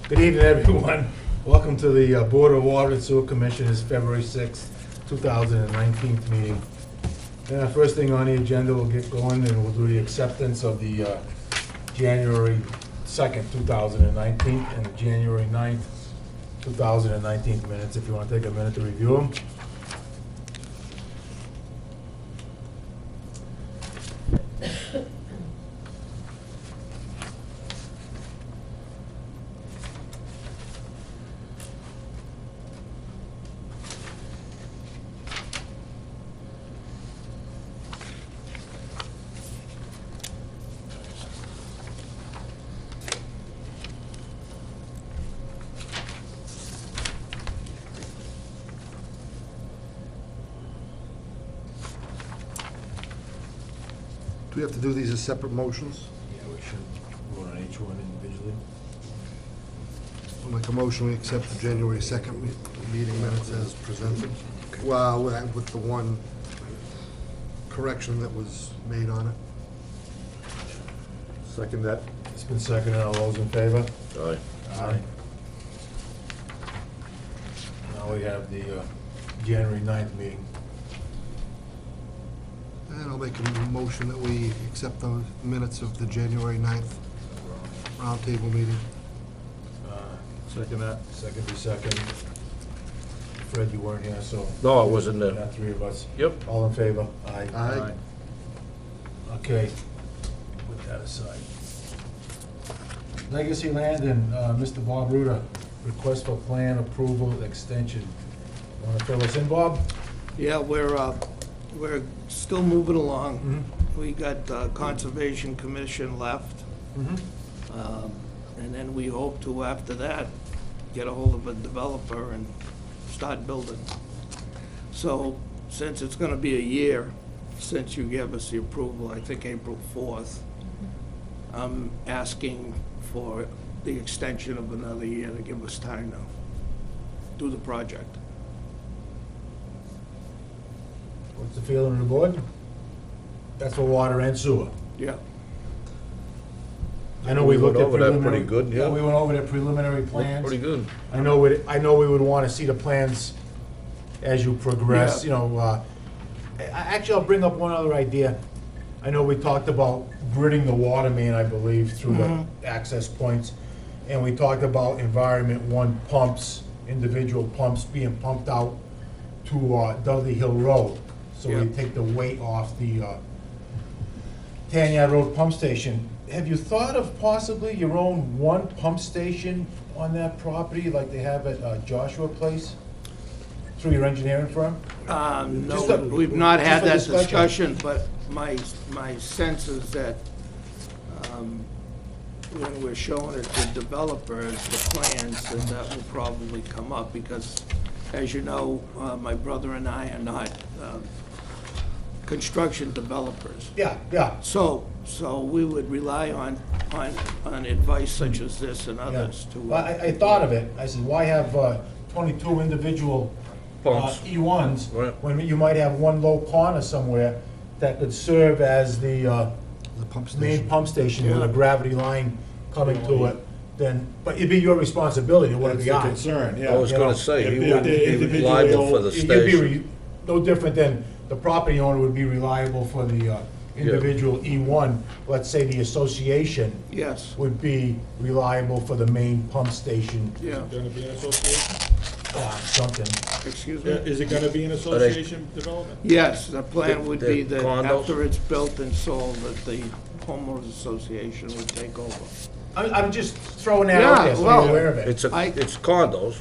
Good evening, everyone. Welcome to the Board of Water and Sewer Commissioners' February 6th, 2019 meeting. First thing on the agenda, we'll get going and we'll do the acceptance of the January 2nd, 2019 and the January 9th, 2019 minutes. If you want to take a minute to review them. Do we have to do these as separate motions? Yeah, we should vote on each one individually. I'll make a motion, we accept the January 2nd meeting minutes as presented. Well, with the one correction that was made on it. Second that. It's been seconded. All those in favor? Aye. Aye. Now we have the January 9th meeting. And I'll make a motion that we accept the minutes of the January 9th roundtable meeting. Second that. Second to second. Fred, you weren't here, so. No, I wasn't there. Not three of us. Yep. All in favor? Aye. Aye. Okay, put that aside. Legacy Land and Mr. Bob Ruda, request for plan approval extension. Want to fill us in, Bob? Yeah, we're still moving along. Mm-hmm. We got Conservation Commission left, and then we hope to, after that, get a hold of a developer and start building. So, since it's gonna be a year since you gave us the approval, I think April 4th, I'm asking for the extension of another year to give us time to do the project. What's the feeling of the board? That's for water and sewer. Yeah. I know we We went looked at over that preliminary. pretty good, yeah. We went over the preliminary plans. Pretty good. I know we would want to see the plans as you progress, Yeah. you know. Actually, I'll bring up one other idea. I know we talked about gridding the water main, I believe, through the access points. And we talked about Environment One pumps, individual pumps being pumped out to Dudley Hill Road. So Yeah. we take the weight off the Tanyard Road pump station. Have you thought of possibly your own one pump station on that property like they have at Joshua Place? Through your engineering firm? Just No, a- we've not had that just a discussion. discussion, but my sense is that when we're showing it to developers, the plans, then that will probably come up, because, as you know, my brother and I are not construction developers. Yeah, yeah. So we would rely on advice such as this and Yeah. others to. Well, I thought of it. I said, why have 22 individual Pumps. E1s Right. when you might have one low corner somewhere that could serve as the pump main station. pump station with a Yeah. gravity line coming to it? Then, but it'd be your responsibility, it wouldn't That's be the ours. concern, yeah. I was You know, gonna say, if he they- wouldn't they be individually liable for the You'd be station. no different than the property owner would be reliable for the individual E1. Let's say the association Yes, would be reliable for the main pump station, yeah, Gonna be an association? something. excuse Yeah, me? is it gonna be an association development? Yes, the plan would be The that condos? after it's built and sold, that the homeowners association would take over. I'm just throwing that out Yeah, there, so well, you're aware of it. It's condos.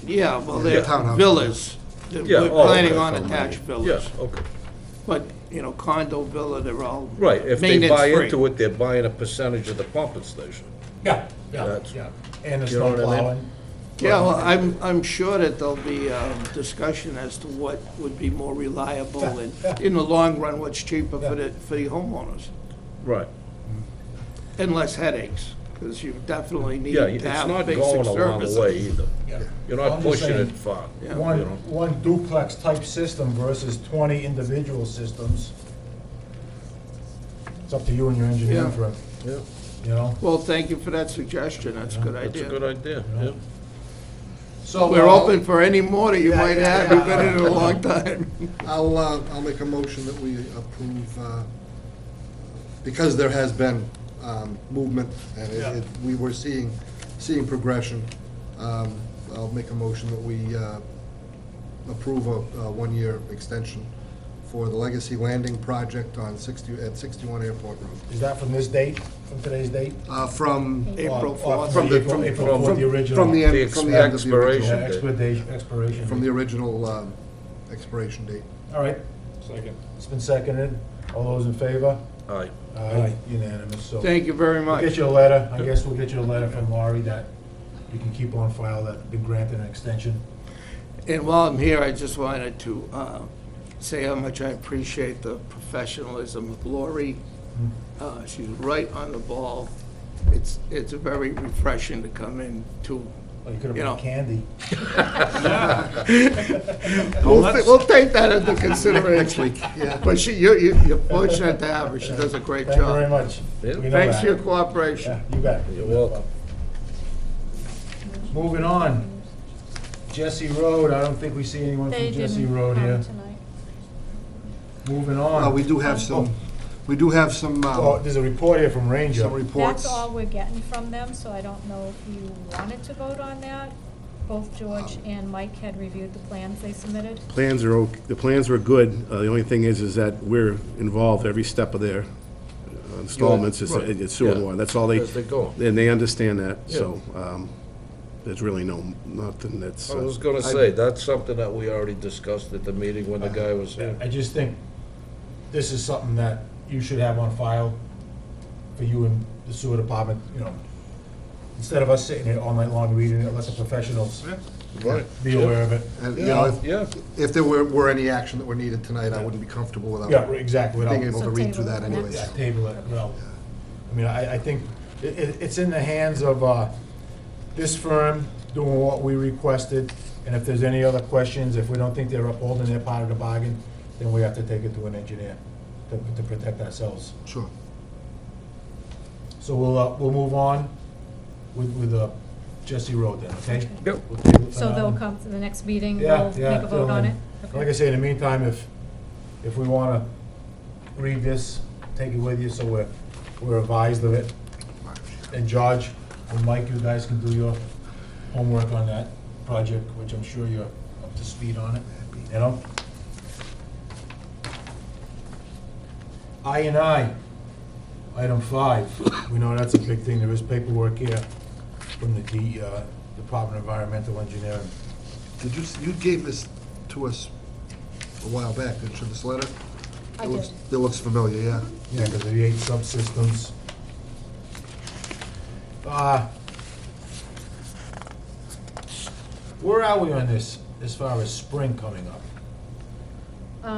Yeah, well, Yeah, they're townhouse. villas. Yeah, We're oh, planning okay. on attached villas. Yes, okay. But, condo, villa, they're all Right, if they buy maintenance-free. into it, they're buying a percentage of the pumping station. Yeah, yeah, That's- yeah. And the you know snow what I mean? plowing. Yeah, well, I'm sure that there'll be discussion as to what would be more reliable Yeah, and, yeah. in the long run, what's cheaper Yeah. for the homeowners. Right. And less headaches, because you definitely need Yeah, to it's have not basic going along the way services. either. Yeah. You're Well, not I'm just pushing saying, it far. Yeah. you One, know. one duplex type system versus 20 individual systems. It's up to you and your engineering Yeah. firm. Yeah. you know? Well, thank you for that suggestion, that's a good That's a idea. good idea, Yeah. yeah. So We're open for any more that you Yeah, might yeah, have, yeah. you've been in it a long time. I'll make a motion that we approve, because there has been movement, and Yeah. we were seeing progression. I'll make a motion that we approve a one-year extension for the Legacy Landing project at 61 Airport Road. Is that from this date, from today's date? From April Or 4th. From the- April 4th, the original. From the end, from the end of the expiration. Yeah, original, expiration. from the original expiration date. All right, Second. it's been seconded. All those in favor? Aye. Aye. Unanimous, so. Thank you very We'll much. get you a letter, I guess we'll get you a letter from Laurie that you can keep on file that been granted an extension. And while I'm here, I just wanted to say how much I appreciate the professionalism of Lori. She's right on the ball. It's very refreshing to come in to, Oh, you could You have know. brought candy. we'll take that into consideration. Next week, yeah. But you're fortunate to have her, she does a great Thank you very job. much. Yeah. We know Thanks that. for your cooperation. Yeah, you bet. You're welcome. Moving on. Jesse Road, I don't think we see anyone They from Jesse didn't Road come here. tonight. Moving on. We do have some, Oh, there's a report here from Ranger. some reports. That's all we're getting from them, so I don't know if you wanted to vote on that. Both George and Mike had reviewed the plans they submitted. Plans are, the plans were good. The only thing is that we're involved every step of their installments. It's Right. it's sewer and Yeah. water. That's all they, As they go. and they understand that, Yeah. so there's really nothing that's. I was gonna say, that's something that we already discussed at the meeting when the guy was here. I just think this is something that you should have on file for you and the sewer department, you know. Instead of us sitting here all night long reading it, let the professionals Right. be aware of it. And, you Yeah, know, yeah. if there were any action that were needed tonight, I wouldn't be comfortable without Yeah, exactly. being without- able to So read through table that it anyways. Yeah, table it, well, I mean, I think it's in the hands of this firm doing what we requested, and if there's any other questions, if we don't think they're upholding their part of the bargain, then we have to take it to an engineer to protect ourselves. Sure. So we'll move on with Jesse Road then, okay? Yep. We'll table it for So now. they'll come to the next meeting, Yeah, we'll yeah. make a vote on it? Like I Okay. say, in the meantime, if we wanna read this, take it with you, so we're advised of it. And George and Mike, you guys can do your homework on that project, which I'm sure you're up to speed on it, you know? I, item 5, we know that's a big thing, there is paperwork here from the Department of Environmental Engineering. You gave this to us a while back, didn't you, this letter? I It looks- did. It looks familiar, yeah. Yeah, because of the 8 subsystems. Where are we on this, as far as spring coming up?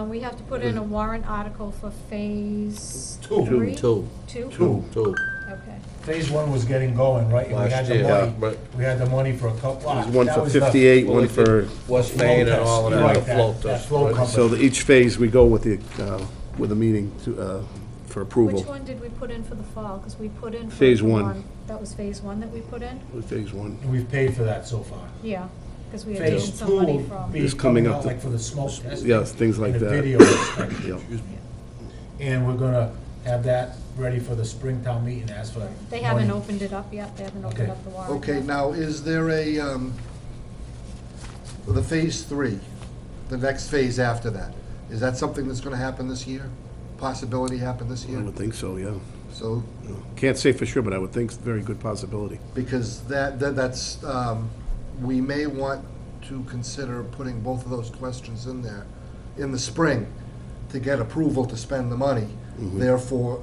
We have to put in a warrant article for phase Two. 3? Two. Two? Two. Okay. Phase 1 was getting going, right? And we had Last the year, money. yeah, but- We had the money for a couple. There's one that for was the 58, Well, one they did for, West flow Main and test. all of You're that, right, the float that test. flow right? company. so each phase, we go with the meeting for approval. Which one did we put in for the fall? Because we put in for Phase the 1. That was phase 1 that we put in? Phase 1. And we've paid for that so far. Yeah, because we had taken Phase some 2 money will from. be It's coming coming up out to- like for the smoke testing. Yes, things like and the that. video inspection. Yep. And we're gonna have that ready for the Springtown meeting, as for. They haven't money. opened it up yet, they haven't opened Okay. up the warrant. Okay, yet. now, is there for the phase 3, the next phase after that, is that something that's gonna happen this year? Possibility happen this I year? would think so, yeah. So, Can't say for sure, but I would think it's a very good possibility. because that's, we may want to consider putting both of those questions in there in the spring to get approval to spend the money. Therefore,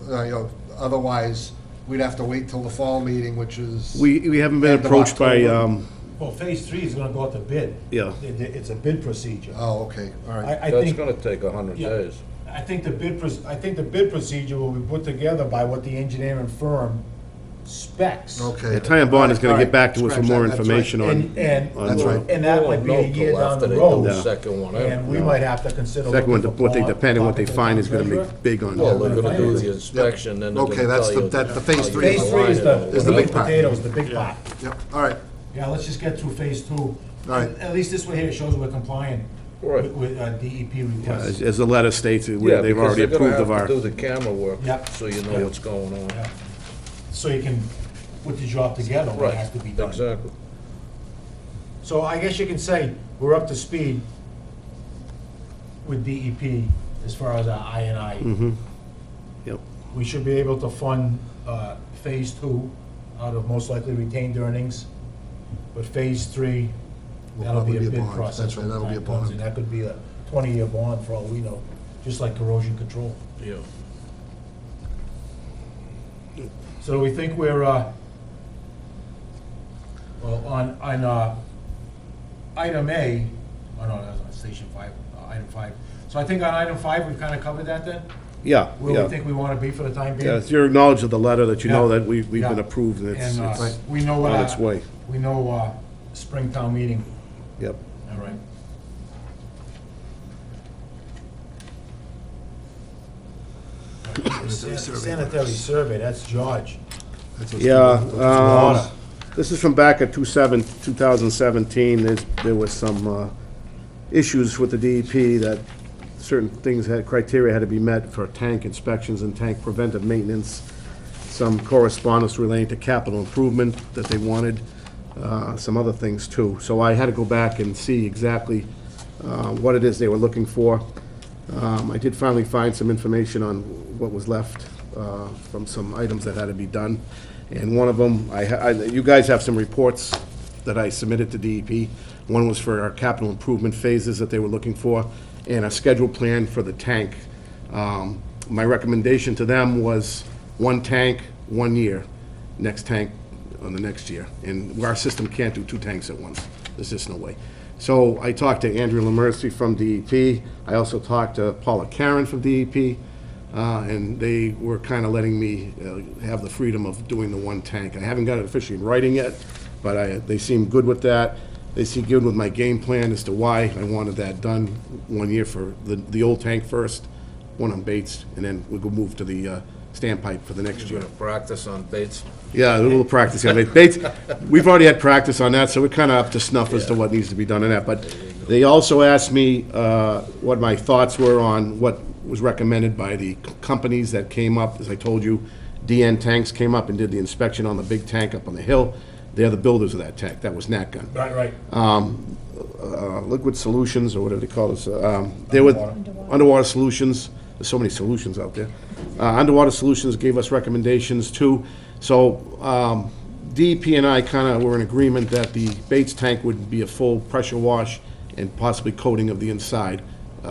otherwise, we'd have to wait till the fall meeting, which is. We haven't been End of approached by, October. Well, phase 3 is gonna go out to bid. Yeah. It's a bid procedure. Oh, okay, all right. I That's think, gonna take 100 Yeah. days. I think the bid procedure will be put together by what the engineering firm specs. Okay. Yeah, Ty and Bond is gonna All get right, back to us for scratch more that, that's right. information on, That's right. And that might be a Won't know year till down after the they do road. the second one, And we No. might have to consider. second one, looking what they, for depending on what they copy to the find town is gonna treasurer. be big on. Well, they're gonna do Yep. the inspection, then they're Okay, gonna that's tell the- you. that- the phase how you three Phase align three is it the, or is is the the big big part. potatoes, the big part. Yep, all right. Yeah, let's just get through phase two. Right. At least this way here shows we're compliant Right. with DEP requests. As the letter states, Yeah, they've because already they're gonna approved of have our. to do the camera work, Yep. so you know what's going on. Yeah. So you can put the job together when it has to be done. Exactly. So I guess you can say we're up to speed with DEP as far as our I&I. Mm-hmm. Yep. We should be able to fund phase two out of most likely retained earnings. But phase three, Will that'll be a probably be a bid bond. process. That's right, when the that'll be a time comes, bond. And that could be a 20-year bond for all we know, just like corrosion control. Yeah. So we think we're, well, on item A, oh no, that was on station five, item five. So I think on item five, we've kind of covered that then? Yeah, Where we yeah. think we want to be for the time being? Yeah, it's your knowledge of the letter that you know Yeah. that we've been Yeah. approved and it's And we know, on its way. we know Springtown meeting, Yep. all right. Sanitary survey, that's George. That's what's Yeah, going on. Water. this is from back at 2017. There was some issues with the DEP that certain things criteria had to be met for tank inspections and tank preventive maintenance. Some correspondence relating to capital improvement that they wanted, some other things too. So I had to go back and see exactly what it is they were looking for. I did finally find some information on what was left from some items that had to be done. And one of them, you guys have some reports that I submitted to DEP. One was for our capital improvement phases that they were looking for, and a schedule plan for the tank. My recommendation to them was one tank, 1 year, next tank on the next year. And our system can't do 2 tanks at once. There's just no way. So I talked to Andrea Lamercy from DEP. I also talked to Paula Karen from DEP. And they were kind of letting me have the freedom of doing the 1 tank. I haven't got it officially in writing yet, but they seem good with that. They seem good with my game plan as to why I wanted that done 1 year for the old tank first, one on Bates, and then we could move to the standpipe for the next You're year. gonna practice on Bates? Yeah, a little practice. Yeah, Bates, we've already had practice on that, so we're kind of up to snuff as to what needs to be done on that. But they also asked me what my thoughts were on what was recommended by the companies that came up. As I told you, DN Tanks came up and did the inspection on the big tank up on the hill. They're the builders of that tank. That was Nat Gun. Right. Liquid Solutions, or whatever they call it. They were Underwater Solutions. There's so many solutions out there. Underwater Solutions gave us recommendations too. So DEP and I kind of were in agreement that the Bates tank would be a full pressure wash and possibly coating of the inside.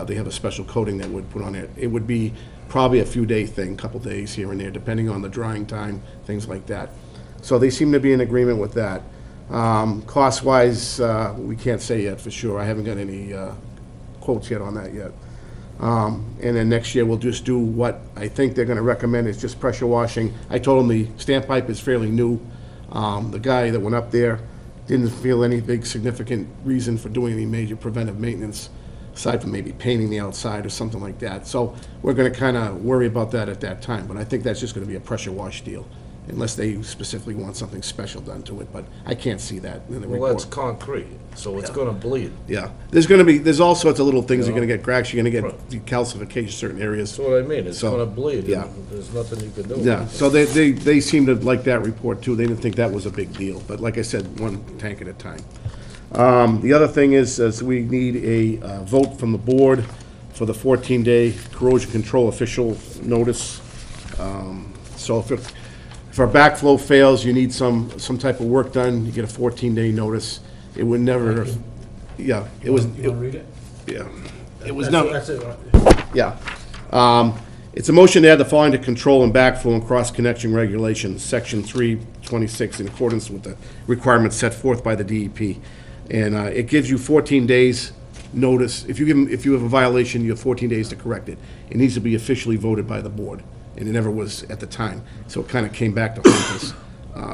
They have a special coating that would put on it. It would be probably a few day thing, couple days here and there, depending on the drying time, things like that. So they seem to be in agreement with that. Cost-wise, we can't say yet for sure. I haven't got any quotes yet on that yet. And then next year, we'll just do what I think they're gonna recommend is just pressure washing. I told them the standpipe is fairly new. The guy that went up there didn't feel any big significant reason for doing any major preventive maintenance, aside from maybe painting the outside or something like that. So we're gonna kinda worry about that at that time, but I think that's just gonna be a pressure wash deal, unless they specifically want something special done to it, but I can't see that in the report. Well, that's concrete, so it's gonna bleed. Yeah, there's all sorts of little things you're gonna get cracks, you're gonna get decalcification in certain areas. That's what I mean, it's So, gonna bleed. and yeah. There's nothing you can do. Yeah, so they seem to like that report too, they didn't think that was a big deal, but like I said, 1 tank at a time. The other thing is we need a vote from the board for the 14-day corrosion control official notice. So if our backflow fails, you need some type of work done, you get a 14-day notice. It would never, yeah, it was, You wanna read it? yeah. It was That's no, it. yeah. It's a motion to add the following to control and backflow and cross-connection regulations, section 326, in accordance with the requirements set forth by the DEP. And it gives you 14 days notice. If you have a violation, you have 14 days to correct it. It needs to be officially voted by the board, and it never was at the time. So it kind of came back to haunt us.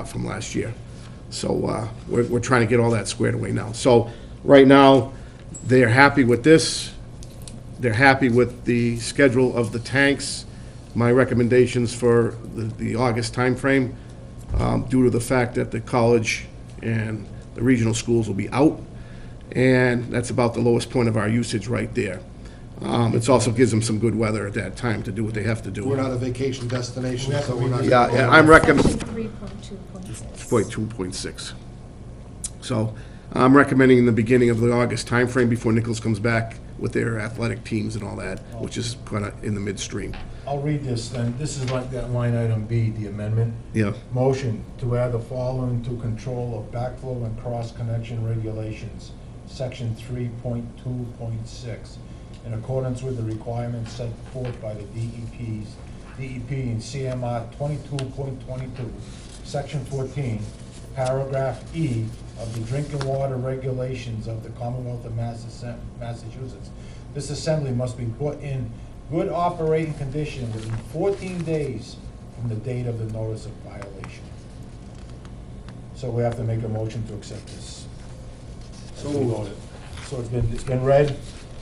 from last year. So we're trying to get all that squared away now. So right now, they're happy with this. They're happy with the schedule of the tanks. My recommendations for the August timeframe, due to the fact that the college and the regional schools will be out, and that's about the lowest point of our usage right there. It also gives them some good weather at that time to do what they have to do. We're not a vacation destination, so we're not. Yeah, I'm recommending 3.2.6. 2.6. So I'm recommending in the beginning of the August timeframe before Nichols comes back with their athletic teams and all that, which is kind of in the midstream. I'll read this then. This is like that line item B, the amendment. Yeah. Motion to add the following to control of backflow and cross-connection regulations, section 3.2.6, in accordance with the requirements set forth by the DEP in CMR 22.22, section 14, paragraph E of the drinking water regulations of the Commonwealth of Massachusetts. This assembly must be put in good operating condition within 14 days from the date of the notice of violation. So we have to make a motion to accept this. So We voted. So it's been read.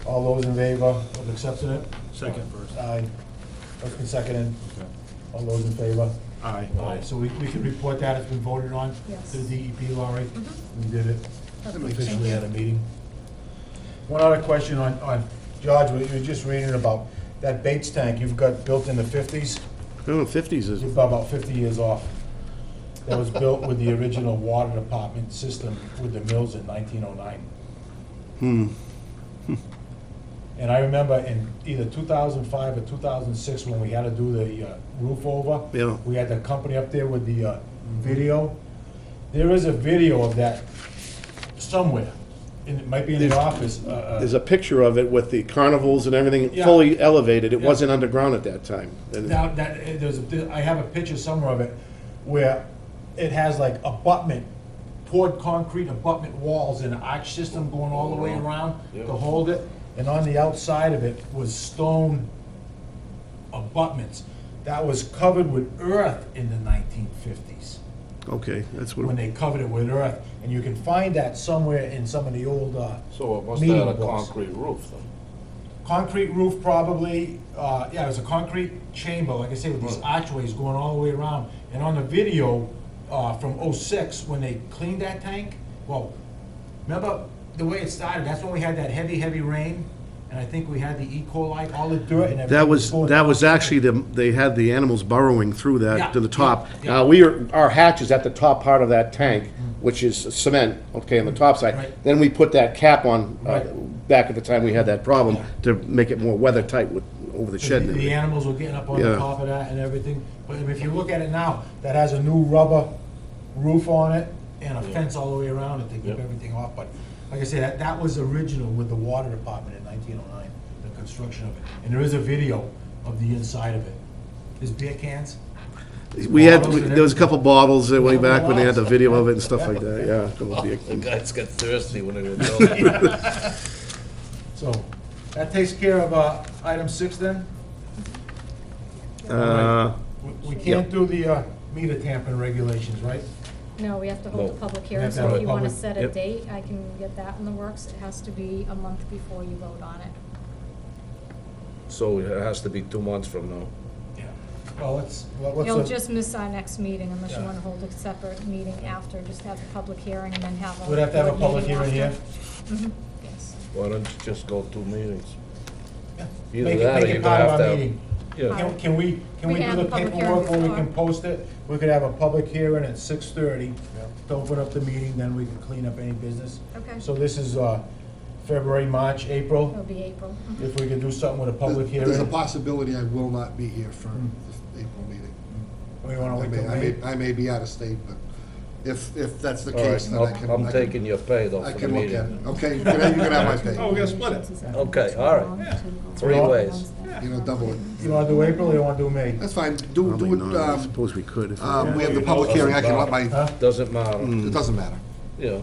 All those in favor of accepting it? Second first. Aye. It's been seconded. All those in favor? Aye. So we can report that it's been voted on Yes. to the DEP, Laurie? We did it. Perfect. Officially at a meeting. One other question on George, what you were just reading about, that Bates tank you've got built in the 50s, Oh, 50s is, you're about 50 years off. That was built with the original water department system with the mills in 1909. And I remember in either 2005 or 2006, when we had to do the roof over, Yeah. we had the company up there with the video. There is a video of that somewhere, and it might be in the office. there's a picture of it with the carnivals and everything Yeah. fully elevated. It Yeah. wasn't underground at that time. And Now, I have a picture somewhere of it where it has like abutment, poured concrete abutment walls and an arch system going all the way around to hold it. And on the outside of it was stone abutments. That was covered with earth in the 1950s, Okay, that's when what, they covered it with earth. And you can find that somewhere in some of the old So it must have meeting had a books. concrete roof then. Concrete roof probably, yeah, it was a concrete chamber, like I say, with these archways going all the way around. And on the video from '06, when they cleaned that tank, well, remember the way it started, that's when we had that heavy rain, and I think we had the E. coli, all the dirt and everything. that was going down. actually, they had the animals burrowing through Yeah, that to the top. yeah, Now, our hatch is at the top part of that tank, which is cement, okay, on the top side. Right. Then we put that cap on, Right. back at the time we had that problem, Yeah. to make it more weather tight with, over the shed and The everything. animals were getting up on the Yeah. top of that and everything. But if you look at it now, that has a new rubber roof on it and a fence all the way around it to keep Yep. everything off. But like I said, that was original with the water department in 1909, the construction of it. And there is a video of the inside of it. There's beer cans. There was a couple bottles way back when they had the video of it and stuff like that, yeah. There was The the- guys got thirsty when they were building. So that takes care of item 6 then? We can't do the meter tampering regulations, right? No, we have to hold a No. public We hearing, have to so have if a you want to public- set a yep. date, I can get that in the works. It has to be a month before you vote on it. So it has to be 2 months from now. Yeah. Well, what's You'll the- just miss our next meeting unless you Yeah. want to hold a separate meeting after, just have a public hearing and then have a. We'd have to have a board public meeting hearing here? after. Mhm, yes. Why don't you just go 2 meetings? Yeah. Either Make it- that or make it you're part gonna of have our to have- meeting. Yeah, Can we We do can have the a public hearing paperwork where we before. can post it? We could have a public hearing at 6:30 to open up the meeting, then we can clean up any business. Okay. So this is February, March, April. It'll be April. Mhm. If we could do something with a public There's a hearing. possibility I will not be here for the April meeting. We wanna I wait till may, May? I may be out of state, but if that's the all right, case, then I can. I'm I can- taking your pay though I for the can look at meeting. it. Okay, you can have my pay. Oh, we gotta split it. Okay, all right. 3 ways. You know, double it. You wanna do April or you wanna do May? That's fine. Do Probably it, not. I suppose we could if we have the public hearing, I can let my, Huh? Doesn't matter, it doesn't matter. yeah.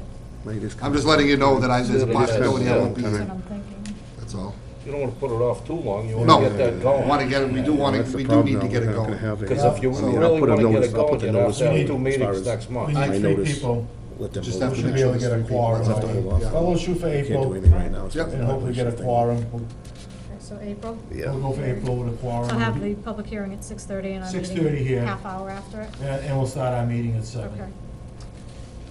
Maybe just I'm just letting you know that there's a Yeah. possibility I won't be That's what here. I'm thinking. That's all. you don't wanna put it off too long, you No, wanna get that going. want to get it, we do want That's to, the we do problem need to now. get We're it not gonna going. have it. Because if you I mean, I'll really put a wanna get notice- it I'll put going, the you'd have notice to have in 2 as far meetings as- next We month. need I 3 notice. people. Let them Just know. have to Should make be sure able to there's get a 3 people. quorum. I'll have to hold off. Yeah. Well, we'll shoot for Can't do April, anything right now. Yep. and hopefully get a quorum. Okay, so April? Yeah. We'll go for April with a quorum. I'll have the public hearing at 6:30 and I'm 6:30 meeting here. half hour after it. And we'll start our meeting at 7. Okay.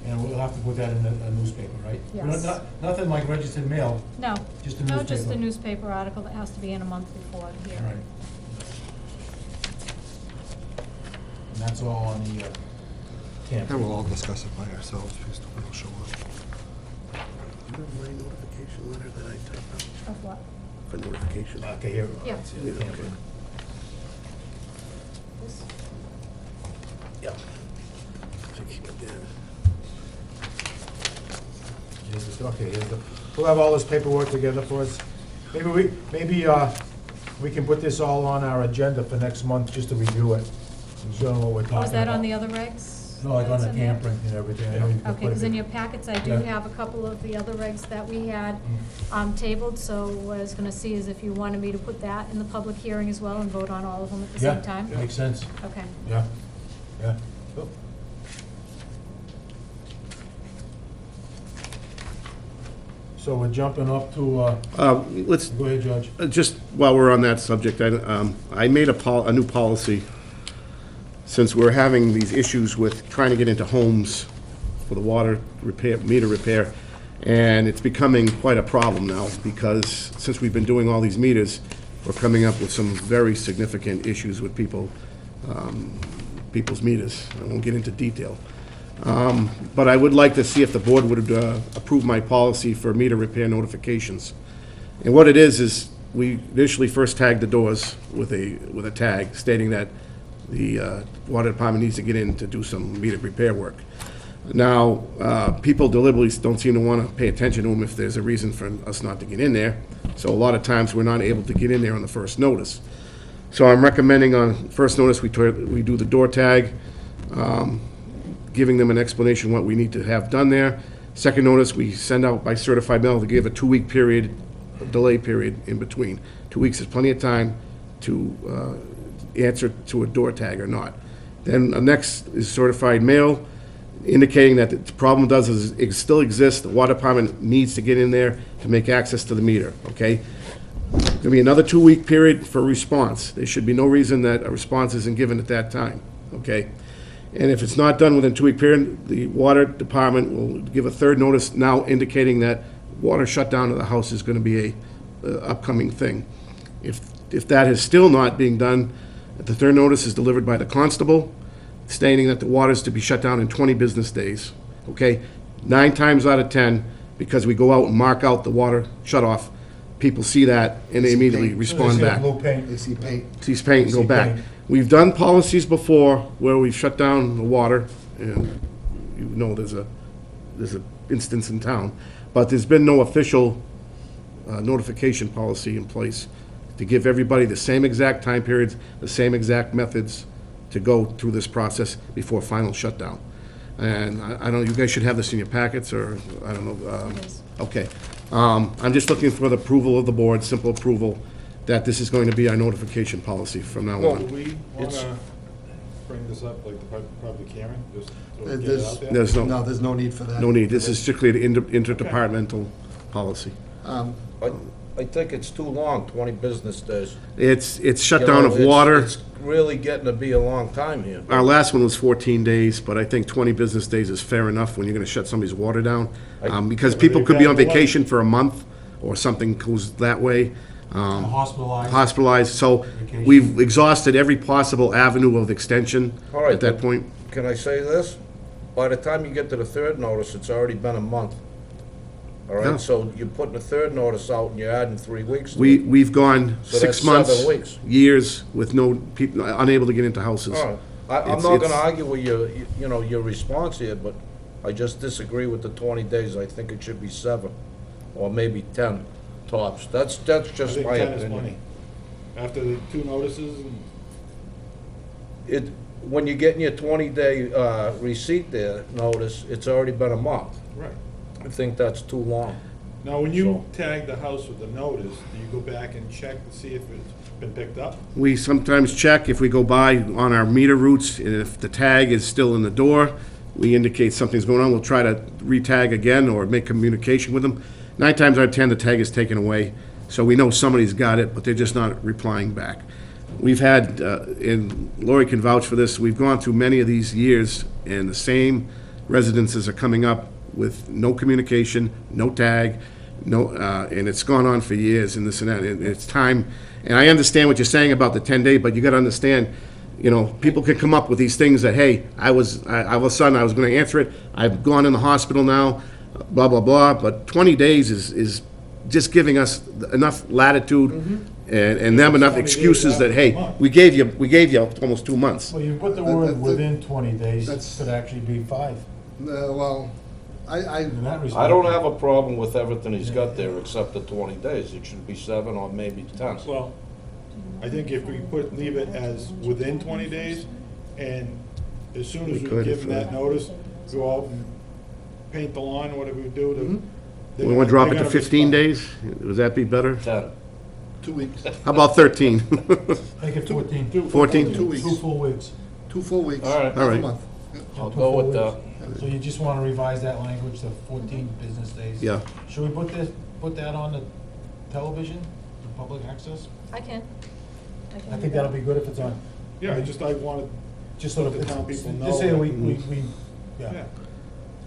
And we'll have to put that in a newspaper, right? Yes. Nothing like registered mail, No, just a no, newspaper. just a newspaper article that has to be in a month before here. All right. And that's all on the camp. And we'll all discuss it by ourselves, because nobody will show up. You have my notification letter that I typed up Of what? for notification. Okay, here. Yeah. It's in the camp. This? Yeah. So keep it there. Okay, we'll have all this paperwork together for us. Maybe we can put this all on our agenda for next month, just to review it. Show them what we're talking about. Oh, is that on the other regs? No, like on that's the in there? camping and everything. I know you can Okay, put because it- in your packets, I do Yeah. have a couple of the other regs that we had tabled, so what I was gonna see is if you wanted me to put that in the public hearing as well and vote on all of them at the same time? Yeah, makes sense. Okay. Yeah, yeah. Oh. So we're jumping up to, Let's, go ahead, Judge. just while we're on that subject, I made a new policy, since we're having these issues with trying to get into homes for the water repair, meter repair, and it's becoming quite a problem now, because since we've been doing all these meters, we're coming up with some very significant issues with people's meters. I won't get into detail. But I would like to see if the board would approve my policy for meter repair notifications. And what it is we initially first tagged the doors with a tag stating that the water department needs to get in to do some meter repair work. Now, people deliberately don't seem to want to pay attention to them if there's a reason for us not to get in there. So a lot of times, we're not able to get in there on the first notice. So I'm recommending on first notice, we do the door tag, giving them an explanation what we need to have done there. Second notice, we send out by certified mail to give a 2-week period, delay period in between. 2 weeks is plenty of time to answer to a door tag or not. Then next is certified mail, indicating that the problem is it still exists, the water department needs to get in there to make access to the meter, okay? There'll be another 2-week period for response. There should be no reason that a response isn't given at that time, okay? And if it's not done within a 2-week period, the water department will give a third notice now indicating that water shutdown of the house is gonna be a upcoming thing. If that is still not being done, the third notice is delivered by the constable, stating that the water is to be shut down in 20 business days, okay? 9 times out of 10, because we go out and mark out the water shut-off, people see that and they immediately respond back. Blue paint. They see paint. Sees paint and go See back. paint. We've done policies before where we've shut down the water, and you know there's a instance in town, but there's been no official notification policy in place to give everybody the same exact time periods, the same exact methods to go through this process before final shutdown. And I don't know, you guys should have this in your packets, or, I don't know. It is. Okay. I'm just looking for the approval of the board, simple approval, that this is going to be our notification policy from now Well, Do on. we It's- wanna bring this up, like the public hearing, just sort of get it There's, out there? There's no, there's no need for that. No need, this is strictly an interdepartmental policy. I think it's too long, 20 business days. It's shut You down know, of it's- water. It's really getting to be a long time here. Our last one was 14 days, but I think 20 business days is fair enough when you're gonna shut somebody's water down. Because people could be on vacation for a month, or something goes that way. Hospitalized. So Vacation. we've exhausted every possible avenue of extension All right, at that but point. Can I say this? By the time you get to the third notice, it's already been a month. All Yeah. right, so you're putting the third notice out and you're adding 3 weeks to it. We've gone So 6 that's months, 7 weeks. years, with no, people, unable to get into houses. All right. I'm It's- not it's- gonna argue with your response here, but I just disagree with the 20 days. I think it should be 7, or maybe 10 tops. That's I just think my 10 is opinion. plenty. After the 2 notices, and When you're getting your 20-day receipt there, notice, it's already been a month. right. I think that's too long. Now, when you tag the house with the notice, do you go back and check to see if it's been picked up? We sometimes check if we go by on our meter routes, and if the tag is still in the door, we indicate something's going on, we'll try to re-tag again or make communication with them. 9 times out of 10, the tag is taken away, so we know somebody's got it, but they're just not replying back. We've had, and Lori can vouch for this, we've gone through many of these years, and the same residences are coming up with no communication, no tag, no, and it's gone on for years, and this and that, and it's time. And I understand what you're saying about the 10-day, but you gotta understand, you know, people can come up with these things that, hey, all of a sudden, I was gonna answer it, I've gone in the hospital now, blah, blah, blah, but 20 days is just giving us enough latitude and them enough 20 days excuses that, after hey, a month. we gave you almost 2 months. Well, you put the That- word that- within 20 days, that's- could actually be 5. Well, I, In that respect. I don't have a problem with everything he's got there except the 20 days. It should be 7 or maybe 10. Well, I think if we leave it as within 20 days, and as soon as We we could give if, them that notice, go out and paint the lawn, whatever we do to. We wanna drop it to 15 days? Would that be better? 10. 2 weeks. How about 13? Make it 14. 14? 2 weeks. 2 full weeks. 2 full weeks. All right. half All a right. month. I'll 2 go full with weeks. that. So you just want to revise that language to 14 business days? Yeah. Should we put that on the television, the public access? I can. I do think that'll be good if it's on. Yeah, I wanted, Just so let that the town people know. Just say we, yeah. yeah.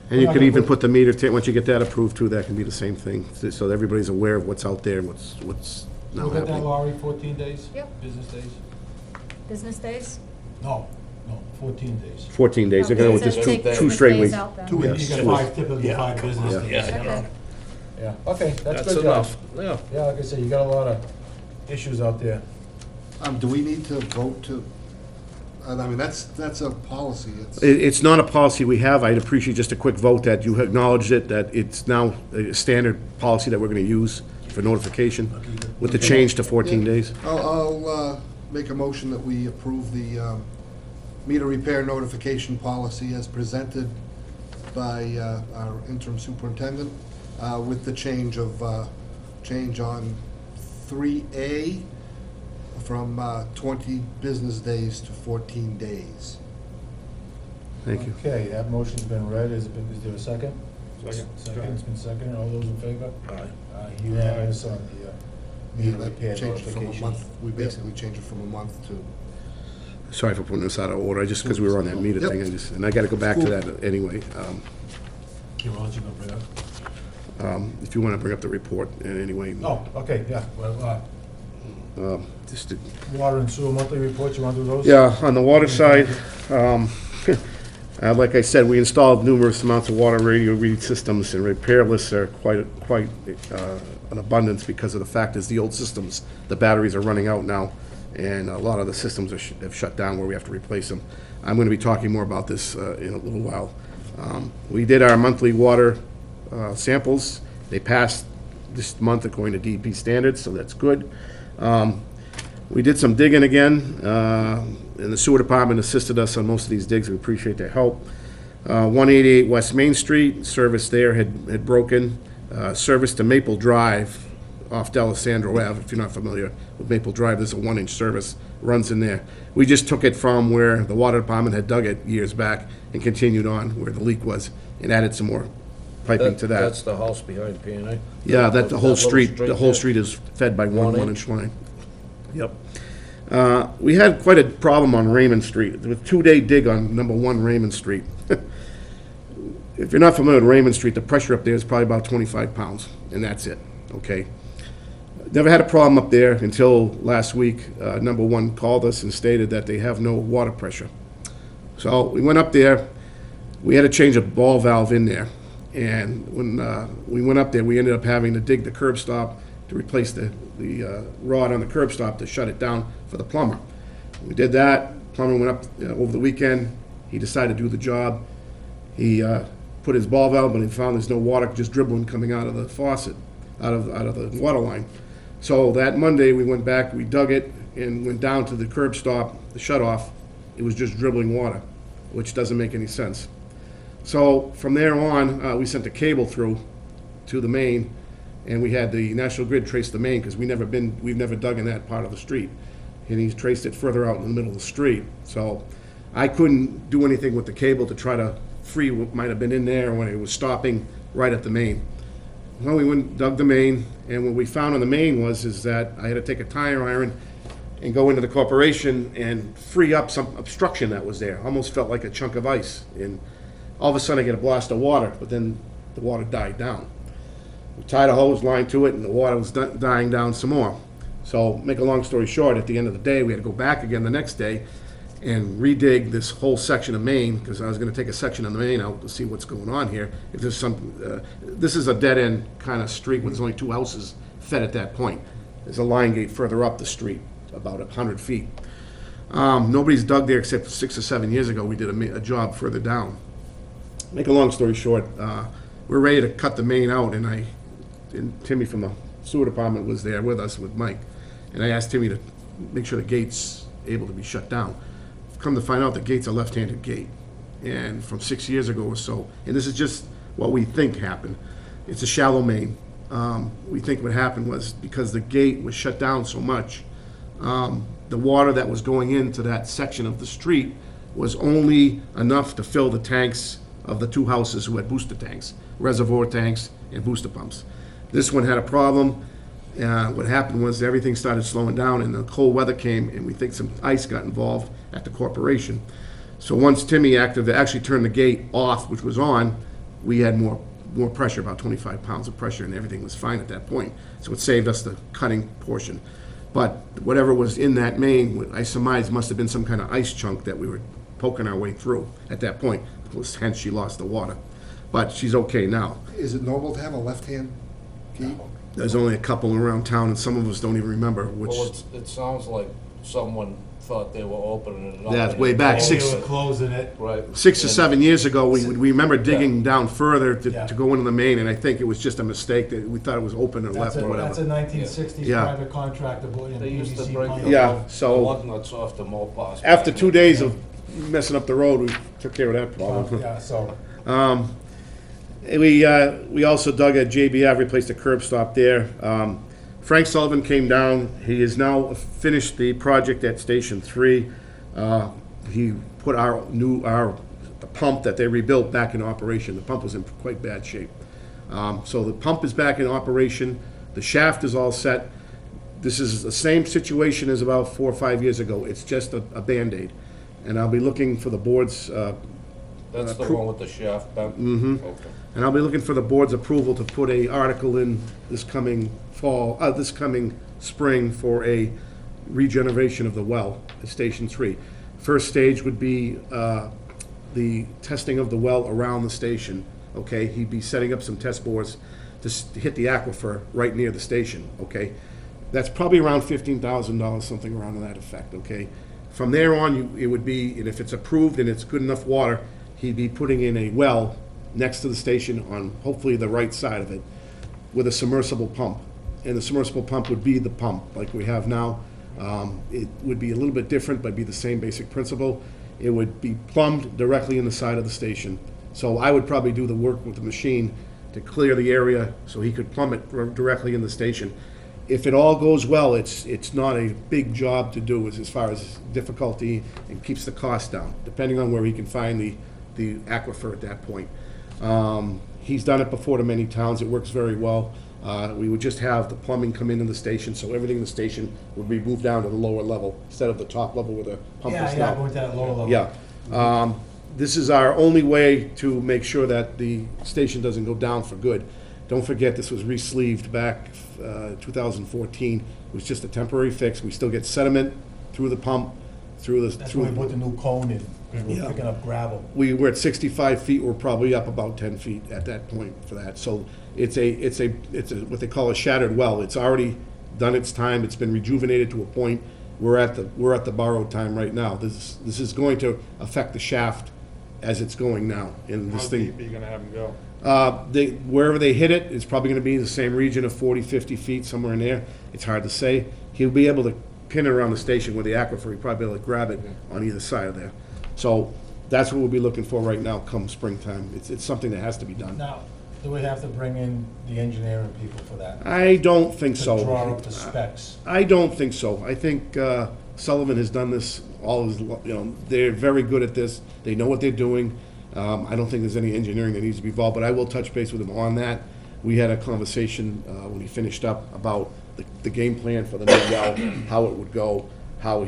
And you We're not could gonna even put- put the meter, once you get that approved too, that can be the same thing, so that everybody's aware of what's out there, what's now We got that, happening. Laurie, 14 days? Yep. Business days? Business days? No, 14 days. 14 days, they're gonna go with Okay, just so two take two business straight days weeks. out then. 2 You weeks. got 5, typically 5 business days. Okay. Yeah, okay, that's That's good, enough. guys. Yeah. Yeah, like I said, you got a lot of issues out there. Do we need to vote to, I mean, that's a policy. It's not a policy we have, I'd appreciate just a quick vote that you acknowledged it, that it's now a standard policy that we're gonna use for notification, with the change to 14 days. I'll make a motion that we approve the meter repair notification policy as presented by our interim superintendent, with the change on 3A from 20 business days to 14 days. Thank you. Okay, that motion's been read, is there a second? Second. Second, it's been seconded, all those in favor? Aye. Unanimous on the Yeah, meter repair that changed it from a notification. month, we basically changed it from a month to, Sorry for putting this out of order, just because we were on that meter Yep. thing, and I gotta go back to that anyway. Okay, well, you gonna bring up? If you wanna bring up the report, anyway. Oh, okay, yeah, well, Just to water and sewer monthly reports, you wanna do those? Yeah, on the water side, like I said, we installed numerous amounts of water radio read systems, and repair lists are quite an abundance because of the fact is the old systems, the batteries are running out now, and a lot of the systems have shut down where we have to replace them. I'm gonna be talking more about this in a little while. We did our monthly water samples. They passed this month according to DEP standards, so that's good. We did some digging again, and the sewer department assisted us on most of these digs. We appreciate their help. 188 West Main Street, service there had broken. Service to Maple Drive off D'Alessandro Ave, if you're not familiar with Maple Drive, there's a 1-inch service, runs in there. We just took it from where the water department had dug it years back and continued on where the leak was and added some more piping to that. That's the house behind P&A? Yeah, that, the whole little street, the whole there? street is fed by one 1 1-inch line. Yep. We had quite a problem on Raymond Street. There was a 2-day dig on number 1 Raymond Street. If you're not familiar with Raymond Street, the pressure up there is probably about 25 pounds, and that's it, okay? Never had a problem up there until last week. Number 1 called us and stated that they have no water pressure. So we went up there, we had to change a ball valve in there. And when we went up there, we ended up having to dig the curb stop to replace the rod on the curb stop to shut it down for the plumber. We did that, plumber went up over the weekend, he decided to do the job. He put his ball valve, but he found there's no water just dribbling coming out of the faucet, out of the water line. So that Monday, we went back, we dug it, and went down to the curb stop, the shut off. It was just dribbling water, which doesn't make any sense. So from there on, we sent a cable through to the main, and we had the National Grid trace the main, because we've never dug in that part of the street. And he's traced it further out in the middle of the street. So I couldn't do anything with the cable to try to free what might have been in there when it was stopping right at the main. Well, we went and dug the main, and what we found on the main is that I had to take a tire iron and go into the corporation and free up some obstruction that was there. Almost felt like a chunk of ice. And all of a sudden I get a blast of water, but then the water died down. We tied a hose line to it, and the water was dying down some more. So, make a long story short, at the end of the day, we had to go back again the next day and redig this whole section of main, because I was gonna take a section of the main out to see what's going on here. If there's some, this is a dead-end kind of street where there's only 2 houses fed at that point. There's a line gate further up the street, about 100 feet. Nobody's dug there except 6 or 7 years ago. We did a job further down. Make a long story short, we're ready to cut the main out, and Timmy from the sewer department was there with us, with Mike. And I asked Timmy to make sure the gate's able to be shut down. Come to find out, the gate's a left-handed gate. And from 6 years ago or so, and this is just what we think happened, it's a shallow main. We think what happened was because the gate was shut down so much, the water that was going into that section of the street was only enough to fill the tanks of the 2 houses who had booster tanks, reservoir tanks and booster pumps. This one had a problem. What happened was everything started slowing down, and the cold weather came, and we think some ice got involved at the corporation. So once Timmy actually turned the gate off, which was on, we had more pressure, about 25 pounds of pressure, and everything was fine at that point. So it saved us the cutting portion. But whatever was in that main, I surmise must have been some kind of ice chunk that we were poking our way through at that point. Hence she lost the water. But she's okay now. Is it normal to have a left-hand gate? There's only a couple around town, and some of us don't even remember which. Well, it sounds like someone thought they were opening it up. Yeah, it's way back, We were closing it. Right. 6 or 7 years ago, we remember digging down further Yeah. to go into the main, and I think it was just a mistake that we thought it was open or left or That's a whatever. 1960s Yeah. private contractor putting They in used to PVC break pipe. the Yeah, lug- so- the lug nuts off the Mopars. After 2 days of messing up the road, we took care of that problem. Yeah, so, We also dug at JBF, replaced a curb stop there. Frank Sullivan came down. He has now finished the project at Station 3. He put the pump that they rebuilt back in operation. The pump was in quite bad shape. So the pump is back in operation. The shaft is all set. This is the same situation as about 4 or 5 years ago. It's just a Band-Aid. And I'll be looking for the board's That's the one with the shaft bent? Mm-hmm. Okay. And I'll be looking for the board's approval to put a article in this coming spring for a regeneration of the well at Station 3. First stage would be the testing of the well around the station, okay? He'd be setting up some test bores to hit the aquifer right near the station, okay? That's probably around $15,000, something around to that effect, okay? From there on, it would be, and if it's approved and it's good enough water, he'd be putting in a well next to the station on hopefully the right side of it with a submersible pump. And the submersible pump would be the pump like we have now. It would be a little bit different, but be the same basic principle. It would be plumbed directly in the side of the station. So I would probably do the work with the machine to clear the area so he could plumb it directly in the station. If it all goes well, it's not a big job to do as far as difficulty, and keeps the cost down, depending on where he can find the aquifer at that point. He's done it before to many towns. It works very well. We would just have the plumbing come into the station, so everything in the station would be moved down to the lower level instead of the top level where the pump is now. yeah, going to that lower level. Yeah. This is our only way to make sure that the station doesn't go down for good. Don't forget, this was re-sleeved back 2014. It was just a temporary fix. We still get sediment through the pump, through the... That's when we put the new cone in, because we're Yeah. picking up gravel. We were at 65 feet, we're probably up about 10 feet at that point for that. So it's a what they call a shattered well. It's already done its time, it's been rejuvenated to a point. We're at the borrowed time right now. This is going to affect the shaft as it's going now. And How this thing, deep are you gonna have them go? wherever they hit it, it's probably gonna be the same region of 40, 50 feet, somewhere in there. It's hard to say. He'll be able to pin it around the station with the aquifer. He'll probably be able to grab it on either side of there. So that's what we'll be looking for right now come springtime. It's something that has to be done. Now, do we have to bring in the engineering people for that? I don't think To so. draw up the specs? I don't think so. I think Sullivan has done this all his, they're very good at this. They know what they're doing. I don't think there's any engineering that needs to be involved, but I will touch base with him on that. We had a conversation when he finished up about the game plan for the new well, how it would go, how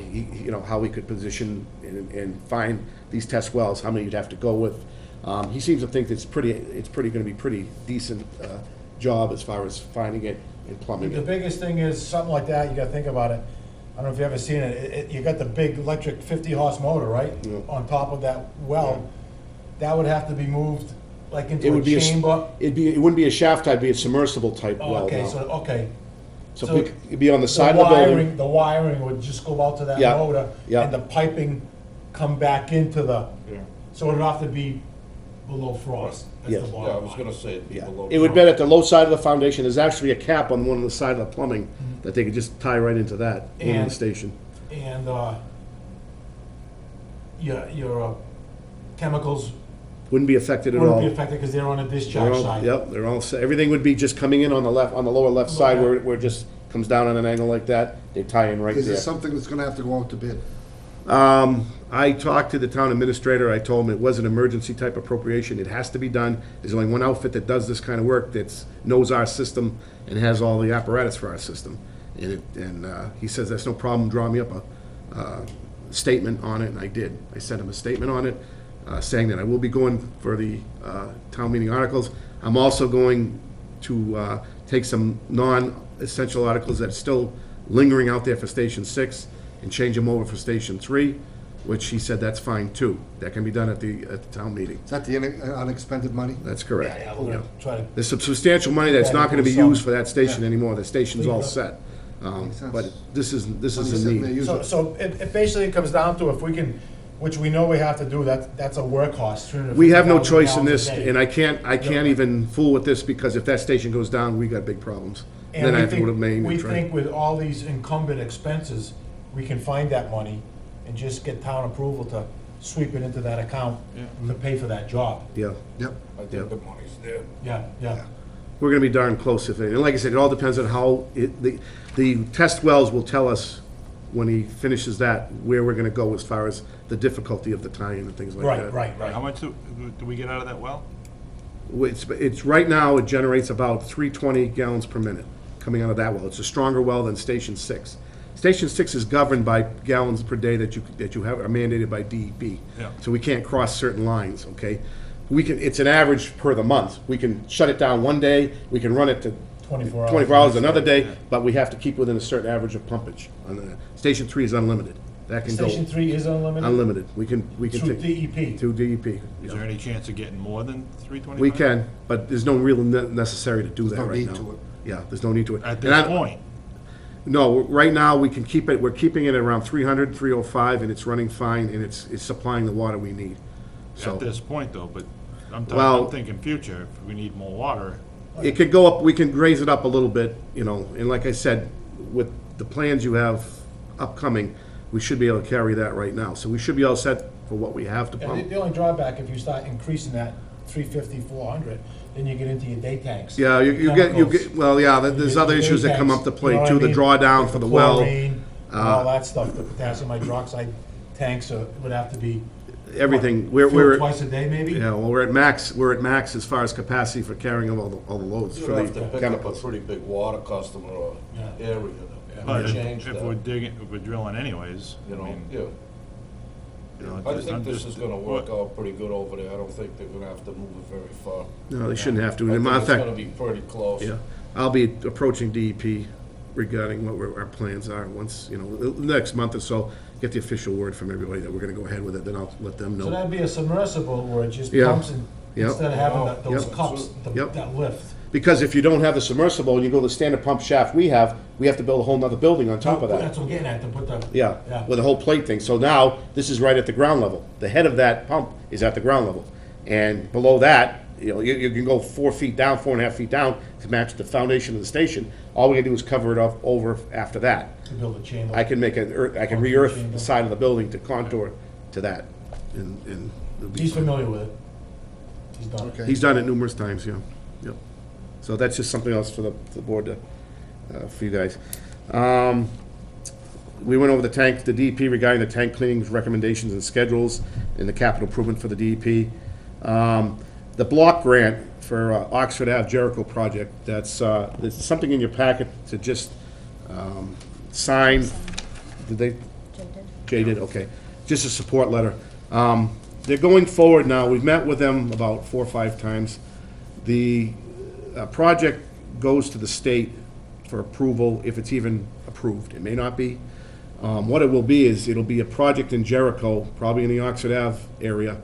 how he could position and find these test wells, how many you'd have to go with. He seems to think it's going to be pretty decent job as far as finding it and plumbing The it. biggest thing is, something like that, you gotta think about it. I don't know if you've ever seen it, you got the big electric 50-horse motor, right? Yeah. On top of that well, that would have to be moved like It into a would be chamber. it wouldn't be a shaft type, it'd be a submersible type well Okay, now. okay. So it'd be on the side of the building. The wiring would just go out to that Yeah, motor, yeah. and the piping come back into the, Yeah. so it'd have to be below frost. That's Yes. the Yeah, bottom I was line. gonna say it'd be Yeah, below. it would be at the low side of the foundation. There's actually a cap on one of the side of the plumbing that they could just tie right into that in the And- station. And, your chemicals Wouldn't be affected at wouldn't all. be affected because they're on a They're discharge all- side. Yep, they're all set. Everything would be just coming in on the left, on the lower left side where it just comes down on an angle like that. They tie in right Is there. this something that's gonna have to go out to bid? I talked to the town administrator, I told him it was an emergency type appropriation, it has to be done. There's only one outfit that does this kind of work, that knows our system and has all the apparatus for our system. And he says, that's no problem, draw me up a statement on it, and I did. I sent him a statement on it, saying that I will be going for the town meeting articles. I'm also going to take some non-essential articles that are still lingering out there for Station 6 and change them over for Station 3, which he said that's fine too. That can be done at the town meeting. Is that the unexpended money? That's correct. Yeah, we're gonna try to, There's some substantial money that's not gonna be Yeah, used for that station yeah. anymore. The station's all Leave it up. set. Makes sense. But this is Money a sitting there, need. use it. so it basically comes down to if we can, which we know we have to do, that's a workhorse. We have no 350,000 choice in gallons this, a day. and I can't even fool with this, because if that station goes down, we got big problems. And Then I we have to go to think, Maine we and try. think with all these incumbent expenses, we can find that money and just get town approval to sweep it into that account to pay for that job. Yeah, Yep. I Yeah. think the money's there. Yeah. we're gonna be darn close if it, and like I said, it all depends on how, the test wells will tell us when he finishes that, where we're gonna go as far as the difficulty of the tie-in and things like that. Right. How much do we get out of that well? It's, right now, it generates about 320 gallons per minute coming out of that well. It's a stronger well than Station 6. Station 6 is governed by gallons per day that you have, are mandated by DEP. Yeah. So we can't cross certain lines, okay? It's an average per the month. We can shut it down one day, we can run it to 24 hours. 24 hours another day, but we have to keep within a certain average of pumpage. Station 3 is unlimited. That can go Station 3 is unlimited? unlimited. We can Through take. DEP? Through DEP. Is there any chance of getting more than 325? We can, but there's no real necessary to do that no right now. need to it. Yeah, there's no need to it. At And this point, No, right now, we can keep it, we're keeping it around 300, 305, and it's running fine, and it's supplying the water we need. So, at this point though, but Well- I'm thinking future, if we need more water. it could go up, we can raise it up a little bit, and like I said, with the plans you have upcoming, we should be able to carry that right now. So we should be all set for what we have to Yeah, pump. the only drawback, if you start increasing that 350, 400, then you get into your day tanks. Yeah, you Chemicals. get, well, yeah, there's other Your day issues that come tanks, up to you play know what too, I the mean? drawdown Like for the well. chlorine and all that stuff, the potassium hydroxide tanks would have to be. Everything, filled we're, twice a day, maybe? yeah, well, we're at max as far as capacity for carrying all the loads You for have to the pick up a chemicals. pretty big water customer or Yeah. area But to change if we're that, digging, if we're drilling anyways, you I know, mean, yeah. I think this is gonna work out pretty good over there. I don't think they're gonna have to move it very far. No, they shouldn't have to. I As a think matter of it's fact, gonna be pretty close. yeah, I'll be approaching DEP regarding what our plans are once, the next month or so, get the official word from everybody that we're gonna go ahead with it, then I'll let them So know. that'd be a submersible where it just Yeah. pumps and, Yep. instead of having those Yep. cups Yep. that lift. Because if you don't have the submersible and you go to the standard pump shaft we have to build a whole nother building on top of that. That's what I'm getting at, to put the. Yeah, with a whole plate thing. So now, this is right at the ground level. The head of that pump is at the ground level. And below that, you can go 4 feet down, 4.5 feet down to match the foundation of the station. All we gotta do is cover it up over after that. To build a chamber. I can re-earth the side of the building to contour to that. And it'll be He's fine. familiar with it. He's done it. Okay. He's done it numerous times, yeah. Yep. So that's just something else for the board to, for you guys. We went over the DEP regarding the tank cleaning recommendations and schedules and the capital improvement for the DEP. The block grant for Oxford Ave Jericho project, there's something in your packet to just sign. Did they? Jay did, okay. Just a support letter. They're going forward now. We've met with them about 4 or 5 times. The project goes to the state for approval, if it's even approved. It may not be. What it will be is, it'll be a project in Jericho, probably in the Oxford Ave area,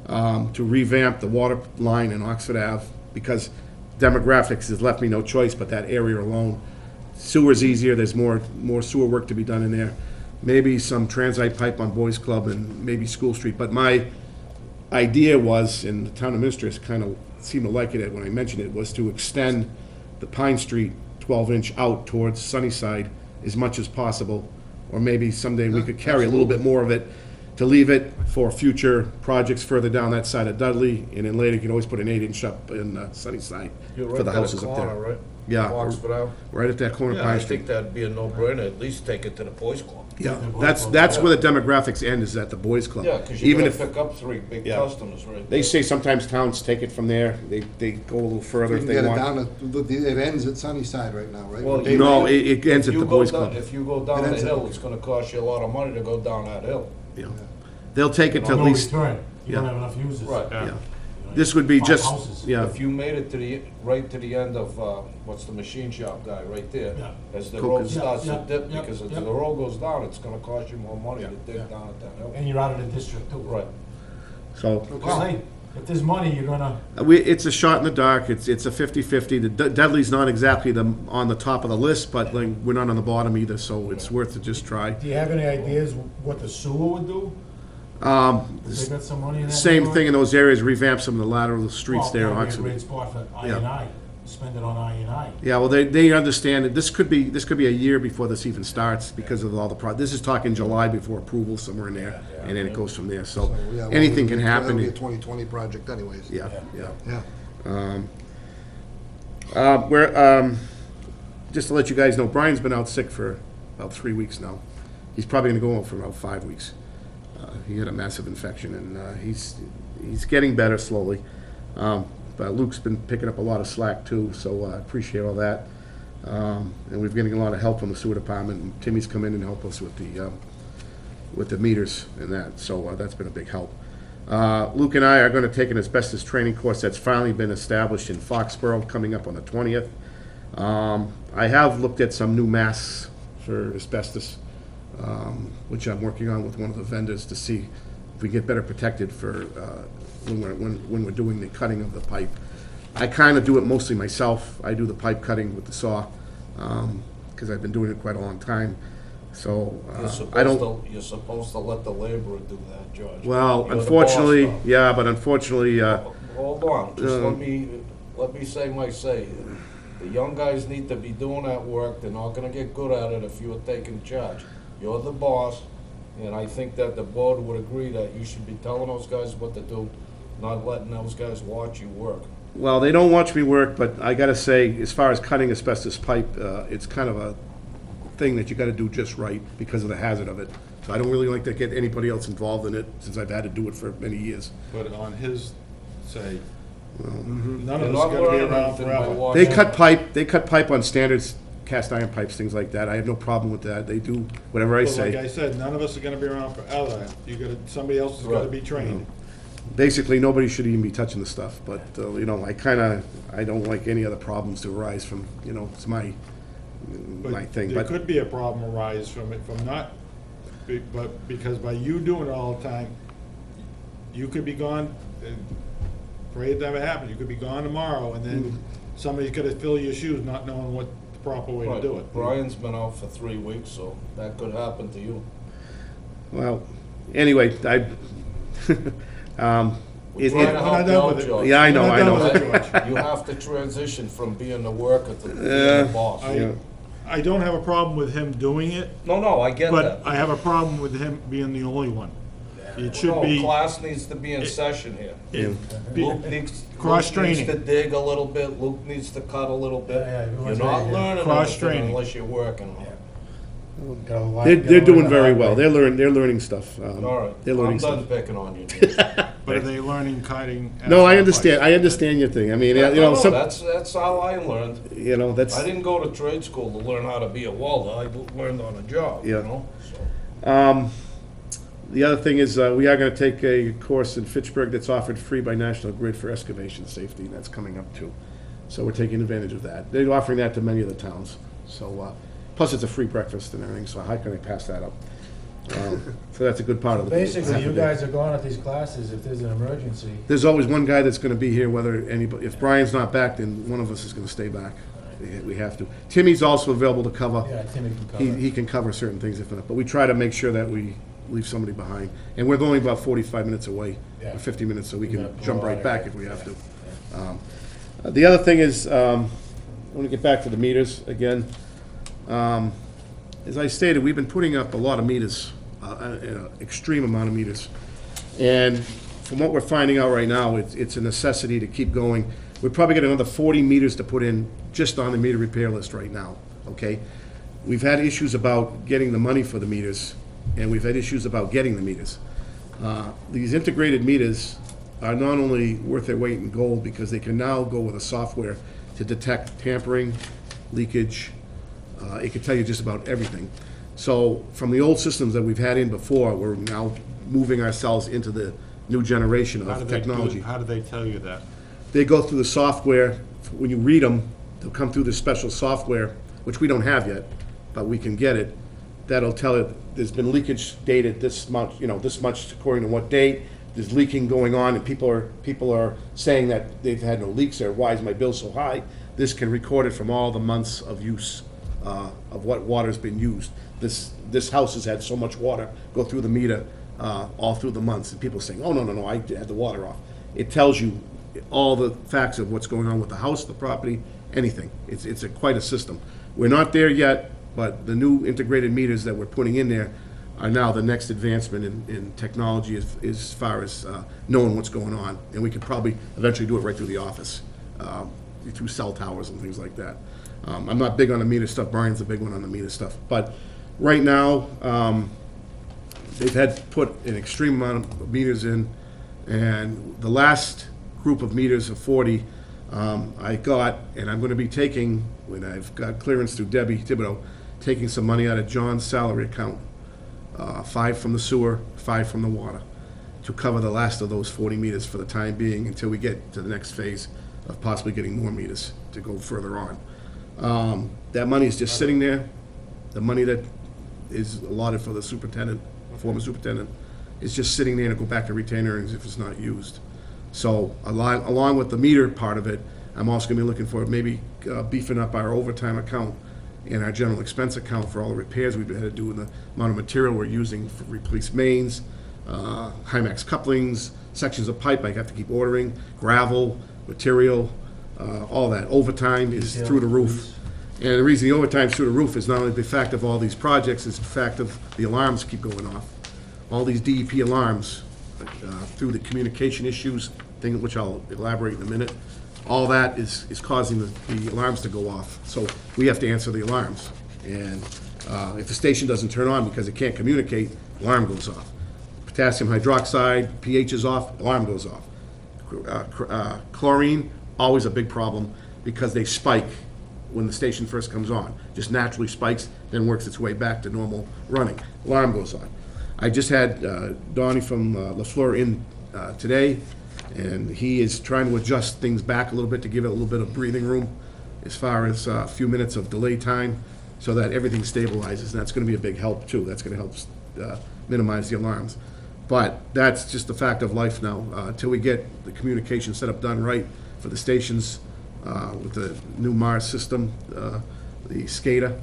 to revamp the water line in Oxford Ave, because demographics has left me no choice but that area alone. Sewer's easier, there's more sewer work to be done in there. Maybe some transite pipe on Boys Club and maybe School Street. But my idea was, and the town administrators kind of seemed to like it when I mentioned it, was to extend the Pine Street 12-inch out towards Sunnyside as much as possible. Or maybe someday we could carry a little bit more of it, to leave it for future projects further down that side of Dudley, and then later you can always put an 8-inch up in Sunnyside You're for right the at houses the up corner, there. right? Yeah, Oxford Ave. right at that corner of Yeah, Pine I Street. think that'd be a no-brainer, at least take it to the Boys Club. Yeah, that's where the demographics end, is at the Boys Club. Yeah, because you're Even gonna if pick up 3 big Yeah. customers right they there. say sometimes towns take it from there, they go a little further You if can they get it want. down, it ends at Sunnyside right now, right? Well, Dave- No, it ends at You the go Boys down- Club. If you go down It the ends at- hill, it's gonna cost you a lot of money to go down that hill. Yeah. They'll take it to at No least, return. You don't Yeah. have enough users. Right. yeah. This would be 5 just, houses. yeah, If you made it to right to the end of, what's the machine shop guy, right there? Yeah. As the Cool, road 'cause- starts to Yeah, dip, yeah, because if yeah. the road goes down, it's gonna cost you more money to dig Yeah. down at that hill. And you're out of the district too. Right. so, Well, hey, if there's money, you're gonna, it's a shot in the dark, it's a 50-50. The Dudley's not exactly on the top of the list, but like, we're not on the bottom either, so it's worth to just try. do you have any ideas what the sewer would do? If they got some money in that? Same neighborhood? thing in those areas, revamp some of the lateral streets Well, there in that'd be a Oxford. great spot for I and I, spend it on I and I. Yeah, well, they understand that this could be a year before this even starts because of all the this is talking July before approval, somewhere in there, and then it goes from there, so So, yeah, well, anything can That'll be a happen. 2020 project anyways. Yeah, yeah. Yeah. Just to let you guys know, Brian's been out sick for about 3 weeks now. He's probably gonna go on for about 5 weeks. He had a massive infection, and he's getting better slowly. But Luke's been picking up a lot of slack too, so I appreciate all that. And we're getting a lot of help from the sewer department, and Timmy's come in and helped us with the meters and that, so that's been a big help. Luke and I are gonna take an asbestos training course that's finally been established in Foxborough, coming up on the 20th. I have looked at some new masks for asbestos, which I'm working on with one of the vendors to see if we get better protected for when we're doing the cutting of the pipe. I kind of do it mostly myself. I do the pipe cutting with the saw, because I've been doing it quite a long time. So I don't. You're supposed to let the laborer do that, George. Well, You're the unfortunately, boss, though. yeah, but unfortunately, Hold on, just let me say my say. The young guys need to be doing that work, they're not gonna get good at it if you're taking charge. You're the boss, and I think that the board would agree that you should be telling those guys what to do, not letting those guys watch you work. well, they don't watch me work, but I gotta say, as far as cutting asbestos pipe, it's kind of a thing that you gotta do just right because of the hazard of it. So I don't really like to get anybody else involved in it, since I've had to do it for many years. But on his say, none You're of us not gonna be learning around anything by forever. watching. They cut pipe on standards, cast iron pipes, things like that. I have no problem with that. They do whatever I But like I say. said, none of us are gonna be around forever. Somebody else is gonna Right. be trained. Basically, nobody should even be touching the stuff, but, I don't like any other problems to arise from, it's my thing, There but, could be a problem arise from it, but because by you doing it all the time, you could be gone, pray it never happens, you could be gone tomorrow, and then somebody's gonna fill your shoes not knowing what the proper way to Right. do it. Brian's been out for 3 weeks, so that could happen to you. well, anyway, We're it- trying to it- We're help not you done out, with it. George. Yeah, I know, We're not I done know. with it, George. You have to transition from being the worker to being Yeah. the boss. Yeah. I don't have a problem with him doing it, No, I get but that. I have a problem with him being the only one. it should No, be. class needs to be in session here. Luke needs Cross-training. to dig a little bit, Luke needs to cut a little bit. Yeah, yeah, You're not learning anything Cross-training. unless you're working on it. Got a lot- They're gotta doing learn the very hard well. way. They're learning stuff. All right, They're I'm learning done stuff. picking on you. But are they learning kiting? No, I as understand. like- I understand your thing. I mean, No, you know, some, that's how I learned. you know, that's, I didn't go to trade school to learn how to be a welder, I learned on a job, you Yeah. know, so. the other thing is, we are gonna take a course in Fitchburg that's offered free by National Grid for excavation safety, and that's coming up too. So we're taking advantage of that. They're offering that to many of the towns. So, plus it's a free breakfast and everything, so how can I pass that up? So that's a good part of the. Basically, you guys are going at these classes if there's an emergency. There's always one guy that's gonna be here, whether anybody, if Brian's not back, then one of us is gonna stay back. We have to. Timmy's also available to cover. Yeah, Timmy can cover it. He can cover certain things if not, but we try to make sure that we leave somebody behind. And we're only about 45 minutes away, Yeah. or 50 minutes, so we Yeah, can jump blow right out back of if we have to. Yeah. The other thing is, I want to get back to the meters again. As I stated, we've been putting up a lot of meters, an extreme amount of meters. And from what we're finding out right now, it's a necessity to keep going. We've probably got another 40 meters to put in just on the meter repair list right now, okay? We've had issues about getting the money for the meters, and we've had issues about getting the meters. These integrated meters are not only worth their weight in gold because they can now go with a software to detect tampering, leakage. It can tell you just about everything. So from the old systems that we've had in before, we're now moving ourselves into the new generation How do of they technology. how do they tell you that? They go through the software. When you read them, they'll come through this special software, which we don't have yet, but we can get it. That'll tell it, there's been leakage dated this much, this much according to what date. There's leaking going on, and people are saying that they've had no leaks there. Why is my bill so high? This can record it from all the months of use, of what water's been used. This house has had so much water go through the meter all through the months. And people are saying, oh, no, I had the water off. It tells you all the facts of what's going on with the house, the property, anything. It's quite a system. We're not there yet, but the new integrated meters that we're putting in there are now the next advancement in technology as far as knowing what's going on. And we could probably eventually do it right through the office, through cell towers and things like that. I'm not big on the meter stuff. Brian's a big one on the meter stuff. But right now, they've had put an extreme amount of meters in, and the last group of meters of 40 I got, and I'm going to be taking, when I've got clearance through Debbie Thibodeau, taking some money out of John's salary account, 5 from the sewer, 5 from the water, to cover the last of those 40 meters for the time being until we get to the next phase of possibly getting more meters to go further on. That money is just sitting there. The money that is allotted for the superintendent, former superintendent, is just sitting there to go back to retained earnings if it's not used. So along with the meter part of it, I'm also gonna be looking for maybe beefing up our overtime account and our general expense account for all the repairs we've had to do and the amount of material we're using for replace mains, high-max couplings, sections of pipe I have to keep ordering, gravel, material, all that. Overtime is through the roof. And the reason the overtime's through the roof is not only the fact of all these projects, it's the fact of the alarms keep going off. All these DEP alarms, through the communication issues, thing which I'll elaborate in a minute, all that is causing the alarms to go off. So we have to answer the alarms. And if the station doesn't turn on because it can't communicate, alarm goes off. Potassium hydroxide, pH is off, alarm goes off. Chlorine, always a big problem because they spike when the station first comes on. Just naturally spikes, then works its way back to normal running. Alarm goes on. I just had Donnie from LaFleur in today, and he is trying to adjust things back a little bit to give it a little bit of breathing room as far as a few minutes of delay time so that everything stabilizes. And that's going to be a big help, too. That's going to help minimize the alarms. But that's just the fact of life now. Until we get the communication setup done right for the stations with the new Mars system, the SCADA,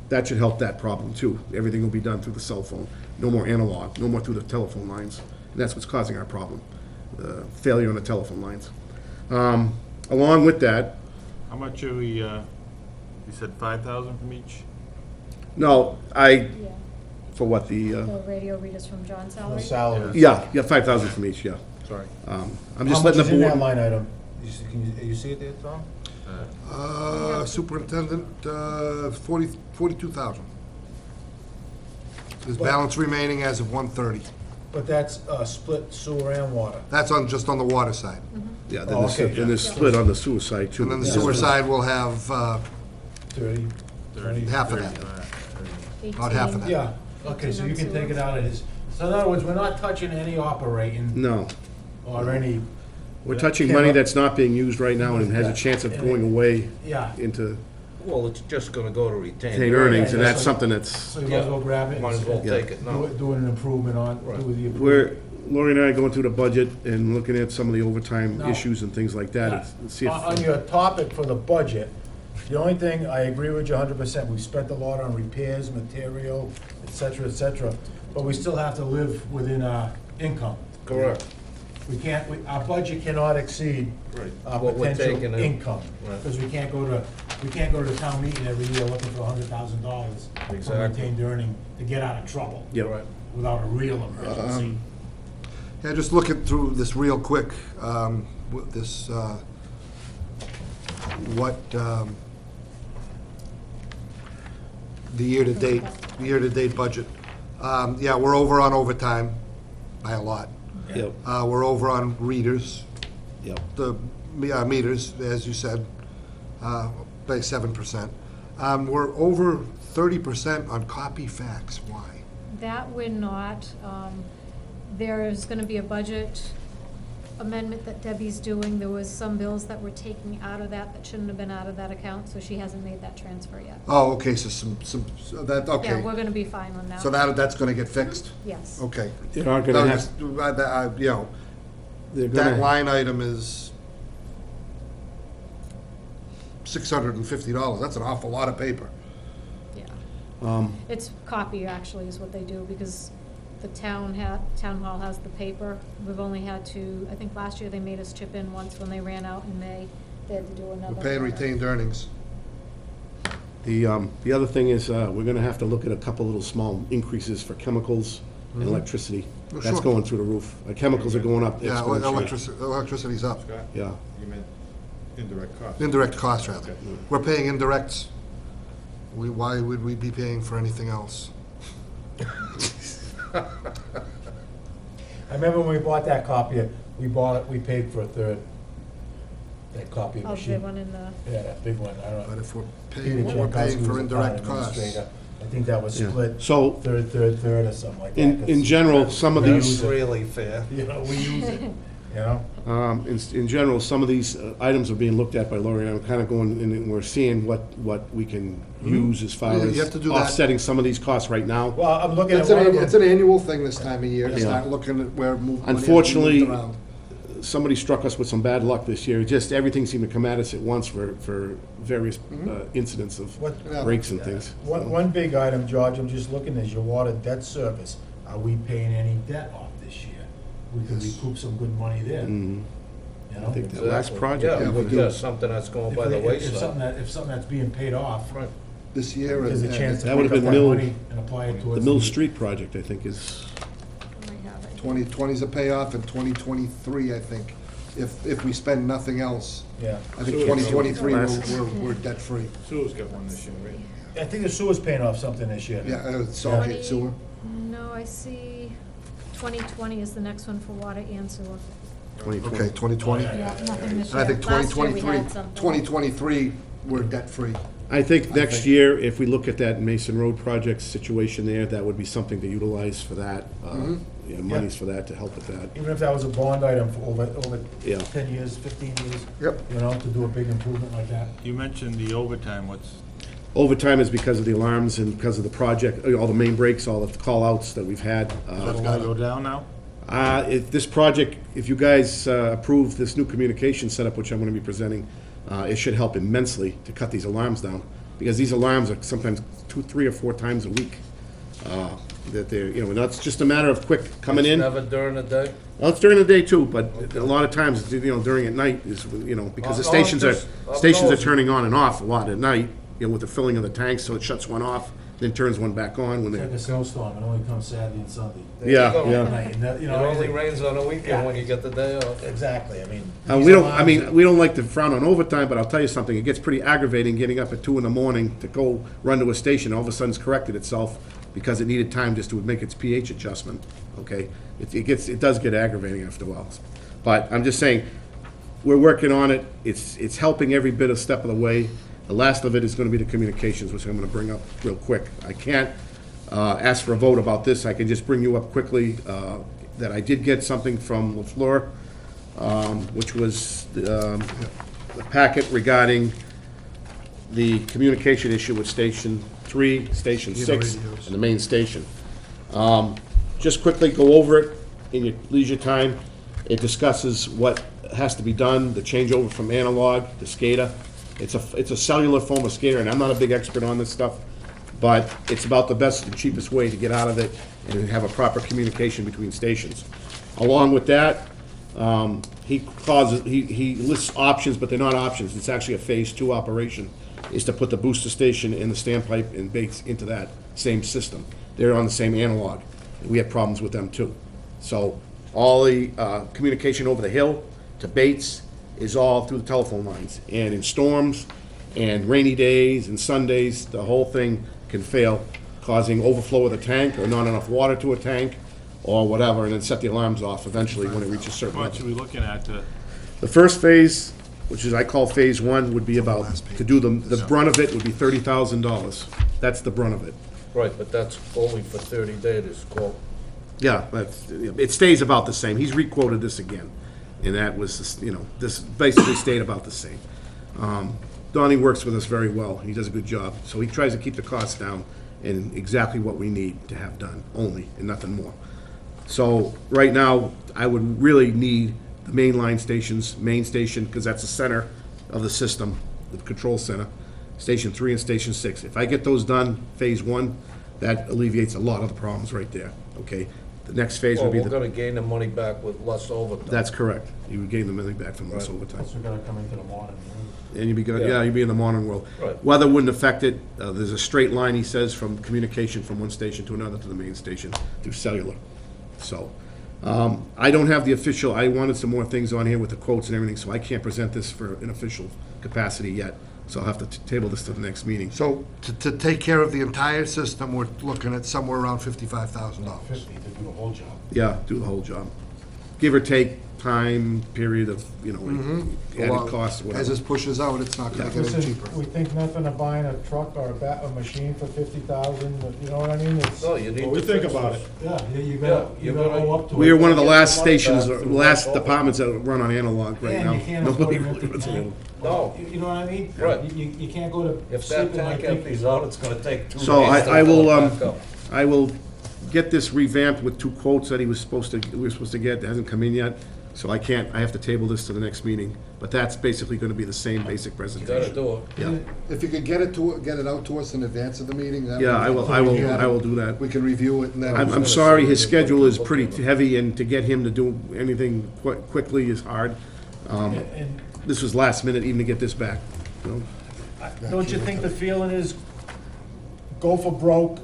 that should help that problem too. Everything will be done through the cell phone. No more analog, no more through the telephone lines. And that's what's causing our problem, the failure on the telephone lines. Along with that, How much are we, you said 5,000 from each? no, Yeah. For what, The radio readers from John's The salary. salaries. yeah, 5,000 from each, yeah. Sorry. I'm just How much letting is in the that board, line item? You see it there, Tom? Superintendent, 42,000. There's balance remaining as of 1:30. But that's split sewer and water. That's just on the water side. yeah, Oh, okay. then there's split on the sewer side, too. And then the Yeah. sewer side will have 30, 20. half of that. About half of that. Yeah, okay, so you can take it out of his, so in other words, we're not touching any operating No, or any, we're touching money that's not being used right now and has a chance of going away yeah. into Well, it's just gonna go to retained. retained earnings, and Yeah, that's so- something that's, So you might as well grab it. Might as well and take it now. doing an improvement on, Right. do the improvement. we're, Lori and I are going through the budget and looking at some of the overtime No. issues and things like that, and see On if, your topic for the budget, the only thing, I agree with you 100%, we've spent a lot on repairs, material, et cetera, but we still have to live within our income. Correct. We can't, our budget cannot exceed Right. our What we're potential taking in. income. Right. Because we can't go to the town meeting every year looking for $100,000 for Exactly. retained earning to get out of trouble. Yep. Right. Without a real emergency. Yeah, just looking through this real quick, with this, the year-to-date budget. Yeah, we're over on overtime by a lot. yep, We're over on readers, yep. the meters, as you said, by 7%. We're over 30% on copy fax. Why? That we're not. There is gonna be a budget amendment that Debbie's doing. There was some bills that were taken out of that shouldn't have been out of that account, so she hasn't made that transfer yet. Oh, okay, so so that, Yeah, okay. we're gonna be fine on that. So that's gonna get fixed? Yes. Okay. They are No, gonna just, have, you know, they're that gonna, line item is $650. That's an awful lot of paper. Yeah. It's copy, actually, is what they do, because the town hall has the paper. We've only had to, I think last year they made us chip in once when they ran out in May. They had to do another. We're paying order. retained earnings. the other thing is, we're gonna have to look at a couple little small increases for chemicals and electricity. Oh, That's sure. going through the roof. Chemicals are going up Yeah, exponentially. electricity's up. Scott, Yeah, you meant indirect costs. Indirect costs, rather. Okay. We're paying indirects. Why would we be paying for anything else? I remember when we bought that copier, we paid for a third, that copy Oh, machine. the one in the, Yeah, that big one, I don't But know. if we're Peter paying for Jankowski was the town indirect costs. administrator. I think that was Yeah. split, So- third, or something like that. in 'cause, general, some of Yeah. these, Really fair. You know, we use it, you know? in general, some of these items are being looked at by Lori, and I'm kind of going, and we're seeing what we can use as far Yeah, you as have to do that. offsetting some of these costs right now. Well, I'm looking at It's one of it's them. an annual thing this time of year, to Yeah. start looking at where money has to be Unfortunately, moved around. Somebody struck us with some bad luck this year. Just everything seemed to come at us at once for various incidents of What- Yeah. breaks and things. One big item, George, I'm just looking, is your water debt service. Are we paying any debt off this year? We could Yes. recoup some good money there, you Mhm. know? I think that last Exactly. project, Yeah, we but do. yeah, something that's going by the If something wayside. if something that's being paid off, Right. This year. there's a and- chance to That pick would've up been that Mill- money and apply it towards. The Mill Street project, I think, is, I might have it. 2020's a payoff, and 2023, I think, if we spend nothing else. Yeah. I think So 2023, it's- we're debt-free. Sue's got one this year, right? I think the sewer's paying off something this year. Yeah, it's okay, sewer. No, I see 2020 is the next one for water and sewer. 2020. Okay, 2020. Oh, Yeah, nothing this And I year. think Last year we 2023, had something. 2023, we're debt-free. I think next think- year, if we look at that Mason Road project situation there, that would be something to utilize for that. Monies for that to help with that. Even if that was a bond item for over Yeah. 10 years, 15 years. Yep. You know, to do a big improvement like that. You mentioned the overtime, what's, Overtime is because of the alarms and because of the project, all the main breaks, all the call-outs that we've had. that's gonna go down now? If this project, if you guys approve this new communication setup, which I'm gonna be presenting, it should help immensely to cut these alarms down, because these alarms are sometimes 2, 3, or 4 times a week. That they're, that's just a matter of quick coming It's in. never during the day? Well, it's during the day too, but a lot of times, during at night is, because the stations are I'll turning notice. on and off a lot at night, with the filling of the tanks, so it shuts one off, then turns one back on when It's like they, a snowstorm, it only comes Saturday and Sunday. There you yeah, go. yeah. Night, and that, you It know, only everything- rains on a weekend when you get the day off. Exactly, I mean. We don't, I mean, we don't like to frown on overtime, but I'll tell you something, it gets pretty aggravating getting up at 2 in the morning to go run to a station, all of a sudden it's corrected itself because it needed time just to make its pH adjustment, okay? It does get aggravating after a while. But I'm just saying, we're working on it, it's helping every bit of step of the way. The last of it is gonna be the communications, which I'm gonna bring up real quick. I can't ask for a vote about this, I can just bring you up quickly, that I did get something from LaFleur, which was the packet regarding the communication issue with Station 3, Station 6, and the main station. Just quickly go over it in your leisure time. It discusses what has to be done, the changeover from analog to SCADA. It's a cellular form of SCADA, and I'm not a big expert on this stuff, but it's about the best and cheapest way to get out of it and have a proper communication between stations. Along with that, he lists options, but they're not options. It's actually a phase 2 operation, is to put the booster station and the standpipe and base into that same system. They're on the same analog. We have problems with them too. So all the communication over the hill to Bates is all through the telephone lines. And in storms and rainy days and Sundays, the whole thing can fail, causing overflow of the tank or not enough water to a tank or whatever, and then set the alarms off eventually when it reaches a certain How much are level. we looking at to? The first phase, which is I call phase 1, would be about, to do the brunt of it would be $30,000. That's the brunt of it. Right, but that's only for 30 days, quote. Yeah, it stays about the same. He's requoted this again, and that was, this basically stayed about the same. Donnie works with us very well. He does a good job. So he tries to keep the costs down and exactly what we need to have done, only, and nothing more. So right now, I would really need the mainline stations, main station, because that's the center of the system, the control center, Station 3 and Station 6. If I get those done, phase 1, that alleviates a lot of the problems right there, okay? The next phase Well, would be we're gonna gain the money back with less overtime. that's correct. You would gain the money back from less Right. overtime. Plus, we're gonna come into the morning. And you'd be good, Yeah. yeah, you'd be in the modern world. Right. Weather wouldn't affect it. There's a straight line, he says, from communication from one station to another to the main station through cellular. So, I don't have the official, I wanted some more things on here with the quotes and everything, so I can't present this for an official capacity yet. So I'll have to table this to the next meeting. So to take care of the entire system, we're looking at somewhere around $55,000. 50 to do the whole job. Yeah, do the whole job. Give or take time, period of, added costs, As whatever. this pushes out, it's not gonna get any Listen, cheaper. we think nothing of buying a truck or a machine for 50,000, but you know what I mean? It's, No, you need Well, we to think fix about this. it. yeah, you Yeah, gotta you're owe gonna- up to it. We are one of the Get last the money stations, back through last that departments that run on analog right now. And you can't afford Nobody an empty runs on tank. analog. No. You know what I mean? Right. You can't go to If sleep that and tank like think, empties out, it's gonna take 2 days. So I to will, fill it back up. I will get this revamped with 2 quotes that we were supposed to get, that hasn't come in yet. So I have to table this to the next meeting, but that's basically gonna be the same basic You presentation. gotta do it. Yeah, If you could get it out to us in advance of the meeting, that would yeah, be- I will do that. We can review it and then. I'm sorry, his schedule is pretty heavy, and to get him to do anything quickly is hard. and This was last minute even to get this back, you know? don't you think the feeling is go for broke,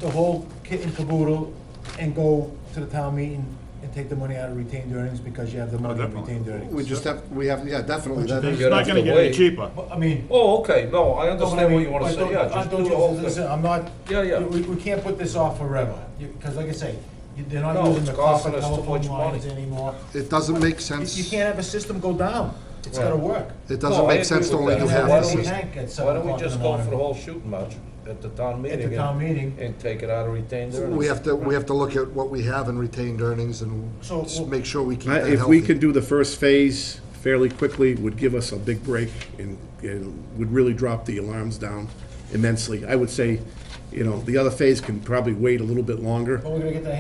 the whole kit and caboodle, and go to the town meeting and take the money out of retained earnings because you have the money in definitely. retained earnings? Yeah, definitely. Don't you It's You're not gonna gonna have get to any wait. cheaper. But, I mean. Oh, okay, no, I No, but I understand what mean, you wanna but say, don't- yeah, just don't do the you- whole Listen, thing. I'm not. Yeah, yeah. We can't put this off forever, because like I say, they're not No, using it's the costing copper us too much telephone lines money. anymore. It doesn't make You sense. can't have a system go down. It's gotta Right. work. It No, doesn't I make sense to agree with only do that. half Why the don't we- system. Tank at Why 7 don't we o'clock in just the go for the morning. whole shooting match at the town meeting? At the town meeting. And take it out of retained earnings? We have to look at what we have in retained earnings and So, just well- make sure we keep that If we healthy. could do the first phase fairly quickly, would give us a big break and would really drop the alarms down immensely. I would say, the other phase can probably wait a little bit longer. But we're gonna get our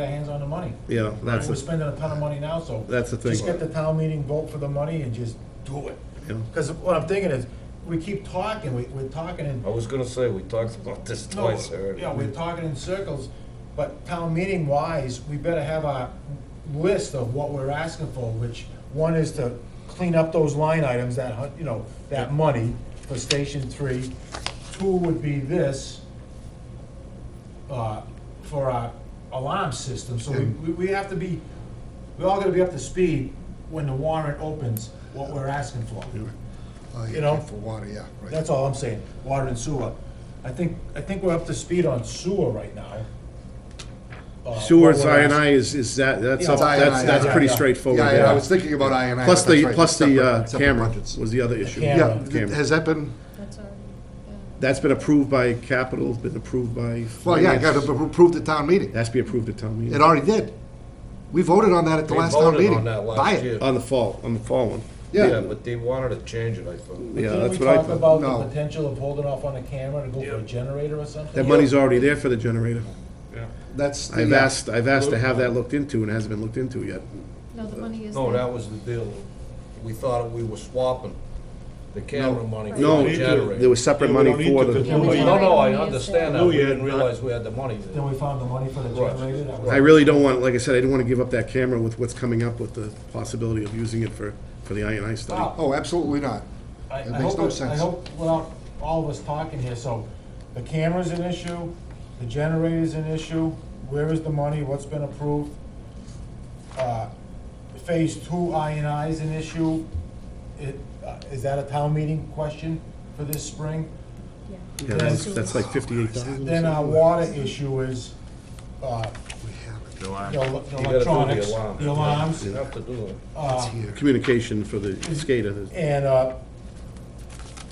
hands on the money. Yeah, that's We're the, spending a ton of money now, so. That's the thing. Just get the town meeting, vote for the money, and just do it. Yeah. Because what I'm thinking is, we keep talking, we're talking in. I was gonna say, we talked about this No, twice already. Yeah, we're talking in circles, but town meeting wise, we better have a list of what we're asking for, which one is to clean up those line items, that money for Station 3. 2 would be this, for our alarm system, so we have to be, we all gotta be up to speed when the warrant opens, what we're asking for. You know? For water, yeah, right. That's all I'm saying, water and sewer. I think we're up to speed on sewer right now. Sewer's what we're asking- I&I is that's Yeah, up, I&I, that's yeah, pretty yeah. straightforward. Yeah, yeah. I was thinking about I&I. Plus but that's the, right, plus the separate camera budgets. was the other issue. camera. Yeah, Camera. has that been, That's already, yeah. That's been approved by capital, been approved by. well, yeah, it finance. got approved at town meeting. Has to be approved at town meeting. It already did. We voted on that at the We last town voted meeting. on that last Buy it. year. On the fall one. Yeah, but they wanted to change it, I thought. Yeah, Didn't that's we what I talk thought. about No. the potential of holding off on a camera to go for a generator or something? That money's already there for the generator. Yeah. That's, the, I've asked to have that looked into, and it hasn't been looked into yet. No, the money is No, there. that was the deal. We thought we were swapping the camera money for No, the generator. there was separate Yeah, we money don't need for to, the. 'cause Yeah, we No, already no, I money is understand there. that. We Oh, yeah. didn't realize we had the money Then there. we found the money for the Right. generator? That was- I really don't want, like I said, I didn't want to give up that camera with what's coming up with the possibility of using it for the I&I study. Wow. oh, absolutely not. I It makes hope no I sense. hope, without all of us talking here, so the camera's an issue, the generator's an issue, where is the money, what's been approved? Phase 2 I&I's an issue. Is that a town meeting question for this spring? Yeah. Yeah, that's like 58,000. Then our water issue is, We have it. the You gotta do electronics, the alarm. the alarms, You have to do it. It's here. Communication for the skater. and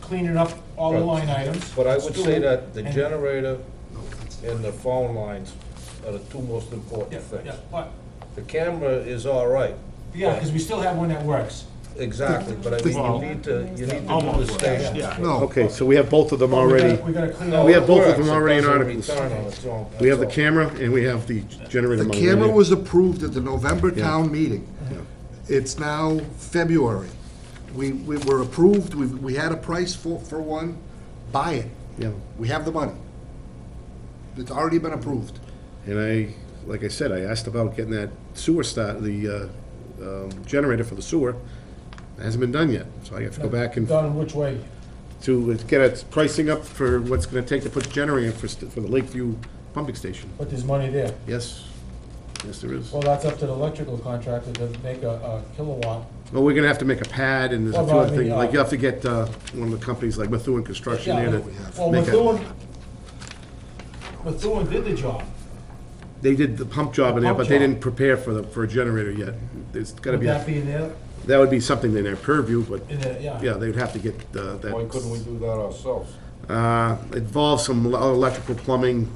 cleaning up all the line items. But I would say that the And- generator No, that's- and the phone lines are the two most Yeah, important things. yeah, but, The camera is all right. yeah, because we still have one that works. Exactly, but I mean, Well, you need to do the Almost, station. yeah. No. Okay, so we have both of them But we already. gotta- We gotta clean No, up. We have it both of works. them It already in doesn't articles. return on its own, We have the that's all. camera and we have the generator The money. camera right was approved at the November Yeah. town meeting. It's now February. We were approved, we had a price for one, buy it. here. We have the money. It's already been approved. Yeah, and like I said, I asked about getting that sewer generator for the sewer. It hasn't been done yet, so I have to go back and Done which way? to get a pricing up for what's gonna take to put the generator in for the Lakeview pumping station. But there's money there. Yes, yes, there is. Well, that's up to the electrical contractor to make a kilowatt. Well, we're gonna have to make a pad, and there's a Well, few I other mean, things, like you have to get, one of the companies like Methuen Construction Yeah, there to well, make a. Methuen did the job. They did the pump job in there, Pump but they job. didn't prepare for a generator yet. There's gotta Would be, that be in there? that would be something in their purview, but, Yeah. yeah, they'd have to get, Why couldn't we that. do that ourselves? Involves some electrical plumbing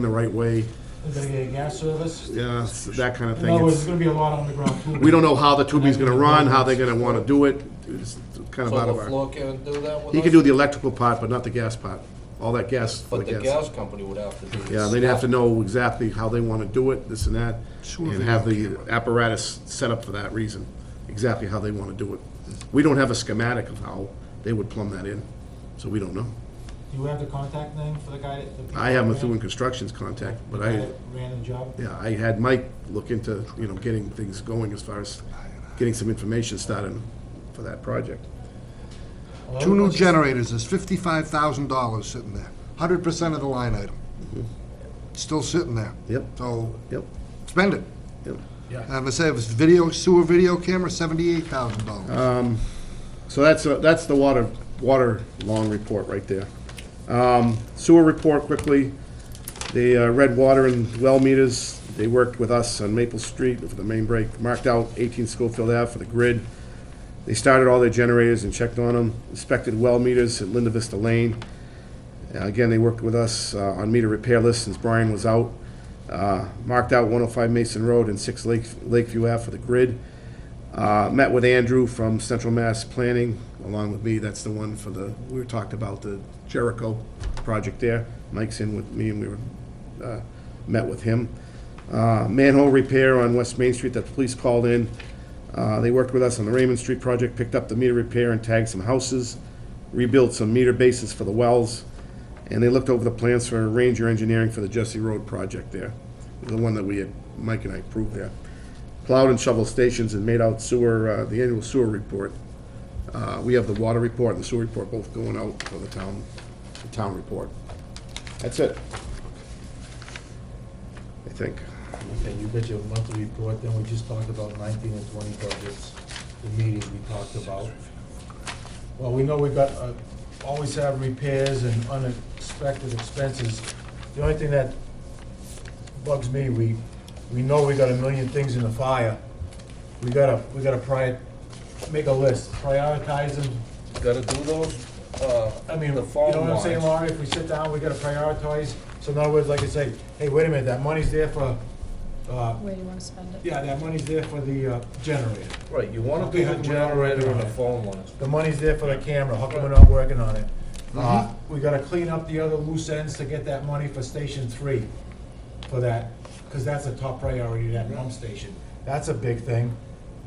the right way, Is there a gas service? yeah, that kind of In thing. other words, It's- there's gonna be a lot of underground tubing. We don't know how the tubing's gonna run, how they're gonna wanna do it. It's kind of So out the of our. floor can't do that with us? He can do the electrical part, but not the gas part. All that gas for But the the gas. gas company would have to do this. Yeah, they'd have to know exactly how they wanna do it, this and that, Sewer and have video the camera. apparatus set up for that reason, exactly how they wanna do it. We don't have a schematic of how they would plumb that in, so we don't know. Do you have the contact name for the guy that? I have Methuen Construction's contact, but The guy I, that ran the job? yeah, I had Mike look into, getting things going as far as getting some information started for that project. Well, Two new let's just- generators, there's $55,000 sitting there, 100% of the line item. Still sitting there. Yep, So yep, spend it. yep. Yeah. And I say, if it's sewer video camera, $78,000. So that's the water long report right there. Sewer report quickly. They read water and well meters. They worked with us on Maple Street for the main break, marked out 18 Schofield Ave for the grid. They started all their generators and checked on them, inspected well meters at Linda Vista Lane. Again, they worked with us on meter repair lists since Brian was out. Marked out 105 Mason Road and 6 Lakeview Ave for the grid. Met with Andrew from Central Mass Planning, along with me. That's the one for we talked about the Jericho project there. Mike's in with me, and we were, met with him. Manhole repair on West Main Street that the police called in. They worked with us on the Raymond Street project, picked up the meter repair and tagged some houses, rebuilt some meter bases for the wells, and they looked over the plans for Ranger Engineering for the Jesse Road project there, the one that Mike and I approved there. Plowed and shoveled stations and made out sewer, the annual sewer report. We have the water report and the sewer report both going out for the town report. That's it. I think. Okay, you got your monthly report, then we just talked about 19 and 20 budgets, the meetings we talked about. Well, we know we got, always have repairs and unexpected expenses. The only thing that bugs me, we know we got a million things in the fire. We gotta make a list, prioritize them. Gotta do those, I mean, you the know phone what I'm saying, lines. Laurie, if we sit down, we gotta prioritize. So in other words, like I say, hey, wait a minute, that money's there for, Where do you wanna spend it? yeah, that money's there for the generator. Right, you wanna Okay, do how the come we're not generator working and on the it? phone lines. The money's there for the camera, how come we're not working on it? We gotta clean up the other loose ends to get that money for Station 3, for that, because that's a top priority, that pump station. That's a big thing.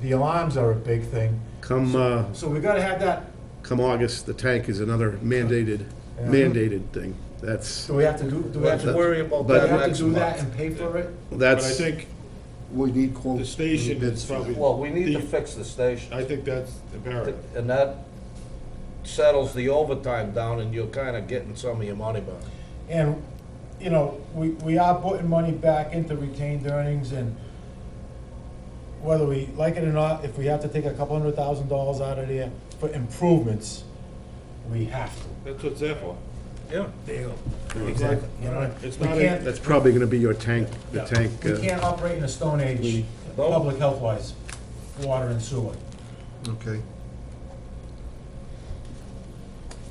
The alarms are a big thing. Come, So we gotta have that, come August, the tank is another mandated thing. That's, do we have to do we have Let's to, worry about do we that have to next do that month. and pay for it? But I that's, think We need the quotes. station we need is bids for probably. that. Well, we need to the- fix the station. I think that's imperative. And that settles the overtime down and you're kinda getting some of your money back. And, you know, we are putting money back into retained earnings, and whether we like it or not, if we have to take a couple $100,000 out of there for improvements, we have to. That's what it's there for. Yeah. There you go. Exactly. You know, It's we not a- can't, that's probably gonna be your tank, the yeah, tank. we can't operate in a stone age, No. public health wise, water and sewer. Okay.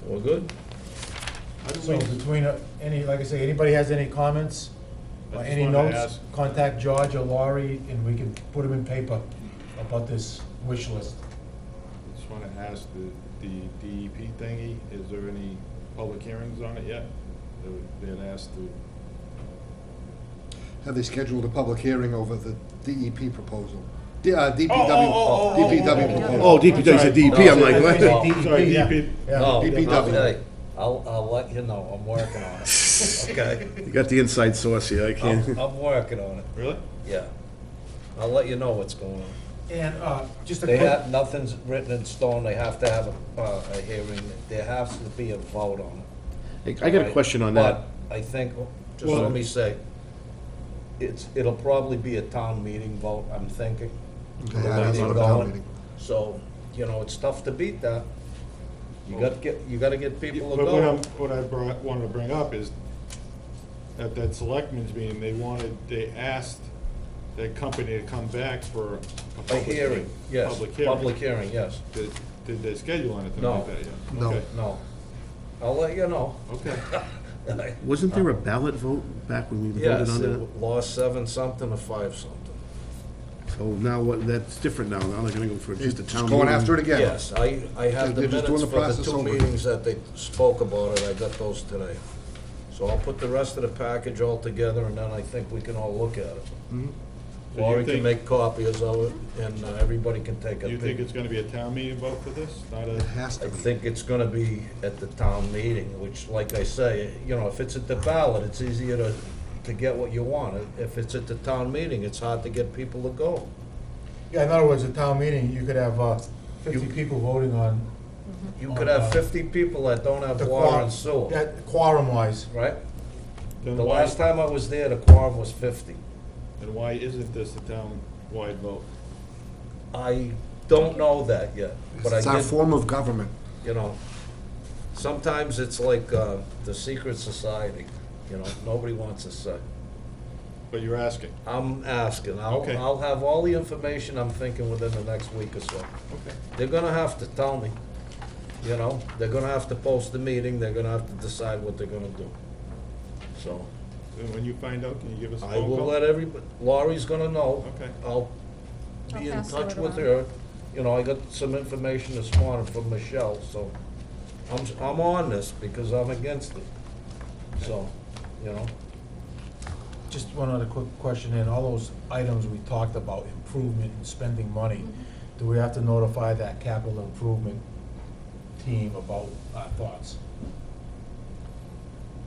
We're good? How do So we- between, any, like I say, anybody has any comments I or just any wanted to notes, ask- contact George or Laurie, and we can put them in paper about this wish list. Just wanna ask the DEP thingy, is there any public hearings on it yet? They had asked to, Have they scheduled a public hearing over the DEP proposal? DPW proposal. Oh, DPW, you said DEP, I'm like, I what? think they say Sorry, DEP, yeah. DEP. Yeah. No, DPW. hey, I'll let you know, I'm working on it, okay? You got the inside source here, I can't. I'm working on it, really? yeah. I'll let you know what's going on. And, just a They quick, have, nothing's written in stone, they have to have a hearing, there has to be a vote on it. I got a question on that. But I think, just Well- let me say, it'll probably be a town meeting vote, I'm thinking. Okay, the yeah, way that's they're not a town going. meeting. So, you know, it's tough to beat that. You gotta get people to But go. what I wanted to bring up is, at that selectmen's meeting, they asked that company to come back for a A public hearing, yes, public hearing, yes. Did they schedule anything No. like that yet? No. Okay. No, I'll let you know. Okay. Wasn't there a ballot vote back when we voted Yes, on it that? lost 7-something to 5-something. So now what, that's different now, now they're gonna go for just a Just town going meeting. after it again. Yes, I have the They're just doing minutes the for the process 2 over. meetings that they spoke about it, I got those today. So I'll put the rest of the package all together, and then I think we can all look at it. So you Laurie can think- make copies of it, and everybody can take a Do you think peek. it's gonna be a town meeting vote for this, not It a? has to I be. think it's gonna be at the town meeting, which, like I say, you know, if it's at the ballot, it's easier to get what you want. If it's at the town meeting, it's hard to get people to go. yeah, in other words, a town meting, you could have, 50 people voting on You could have 50 people that don't have the water quorum, and sewer, that quorum wise. right? Then The why- last time I was there, the quorum was 50. And why isn't this a town-wide vote? I don't know that yet, but I It's our did, form of government. you know, sometimes it's like the secret society, you know, nobody wants to say. But you're asking. I'm asking, Okay. I'll have all the information I'm thinking within the next week or so. Okay. They're gonna have to tell me, you know, they're gonna have to post the meeting, they're gonna have to decide what they're gonna do. So, And when you find out, can you give us a I phone will call? let everybody, Laurie's gonna know. Okay. I'll I'll be in pass the touch word with around. her. You know, I got some information this morning from Michelle, so I'm on this because I'm against it. So, you know, Just one other quick question, in all those items we talked about, improvement and spending money, do we have to notify that capital improvement team about our thoughts?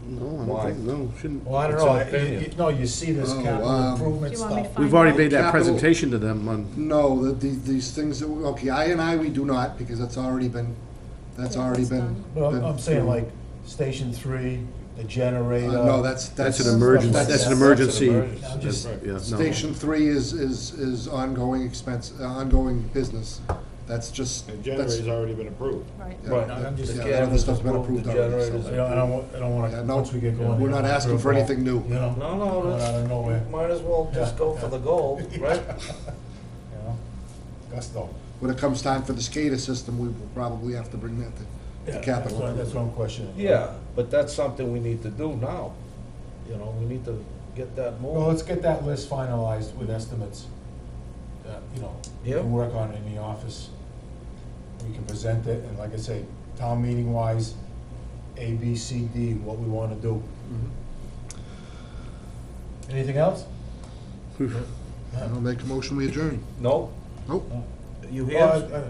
No, I Why? don't think, no, shouldn't. Well, I don't It's know, an opinion. no, you see this Oh, capital improvement Do you want me to stuff. find We've already out? made that Capital- presentation to them on, No, these things, that we- okay, we do not, because that's already been, Yeah, that's done. But I'm been saying through. like Station 3, the generator. No, that's. That's an emergency, that's an emergency. I'm just, Right. Yeah, no. Station 3 is ongoing expense, ongoing business. That's just, The that's, generator's already been approved. Right. yeah. Right, I'm just- the Yeah, other cameras stuff's been approved, the approved already, so- generators. you know, I don't Yeah, wanna, no, once we get going. we're not asking for anything new. You know? No, no, Going out of that's, nowhere, might as well just Yeah, go yeah. for the gold, right? you know? Gusto. When it comes time for the SCADA system, we will probably have to bring that Yeah, to capital. That's what I'm questioning. Yeah, but that's something we need to do now. You know, we need to get that Well, moving. let's get that list finalized with estimates. You know, we Yep. can work on it in the office. We can present it, and like I say, town meeting wise, A, B, C, D, what we wanna do. Anything else? I'll make a motion, we adjourn. No? Nope. You Oh, here?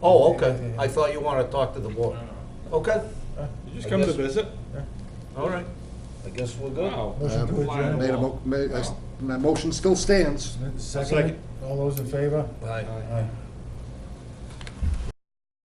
Oh, okay. I thought you wanted to talk to the board. Okay, You just I come to guess- visit? all right. I guess we're good. Wow. Motion to adjourn. My motion still stands. Second, all those in favor? Bye. Aye.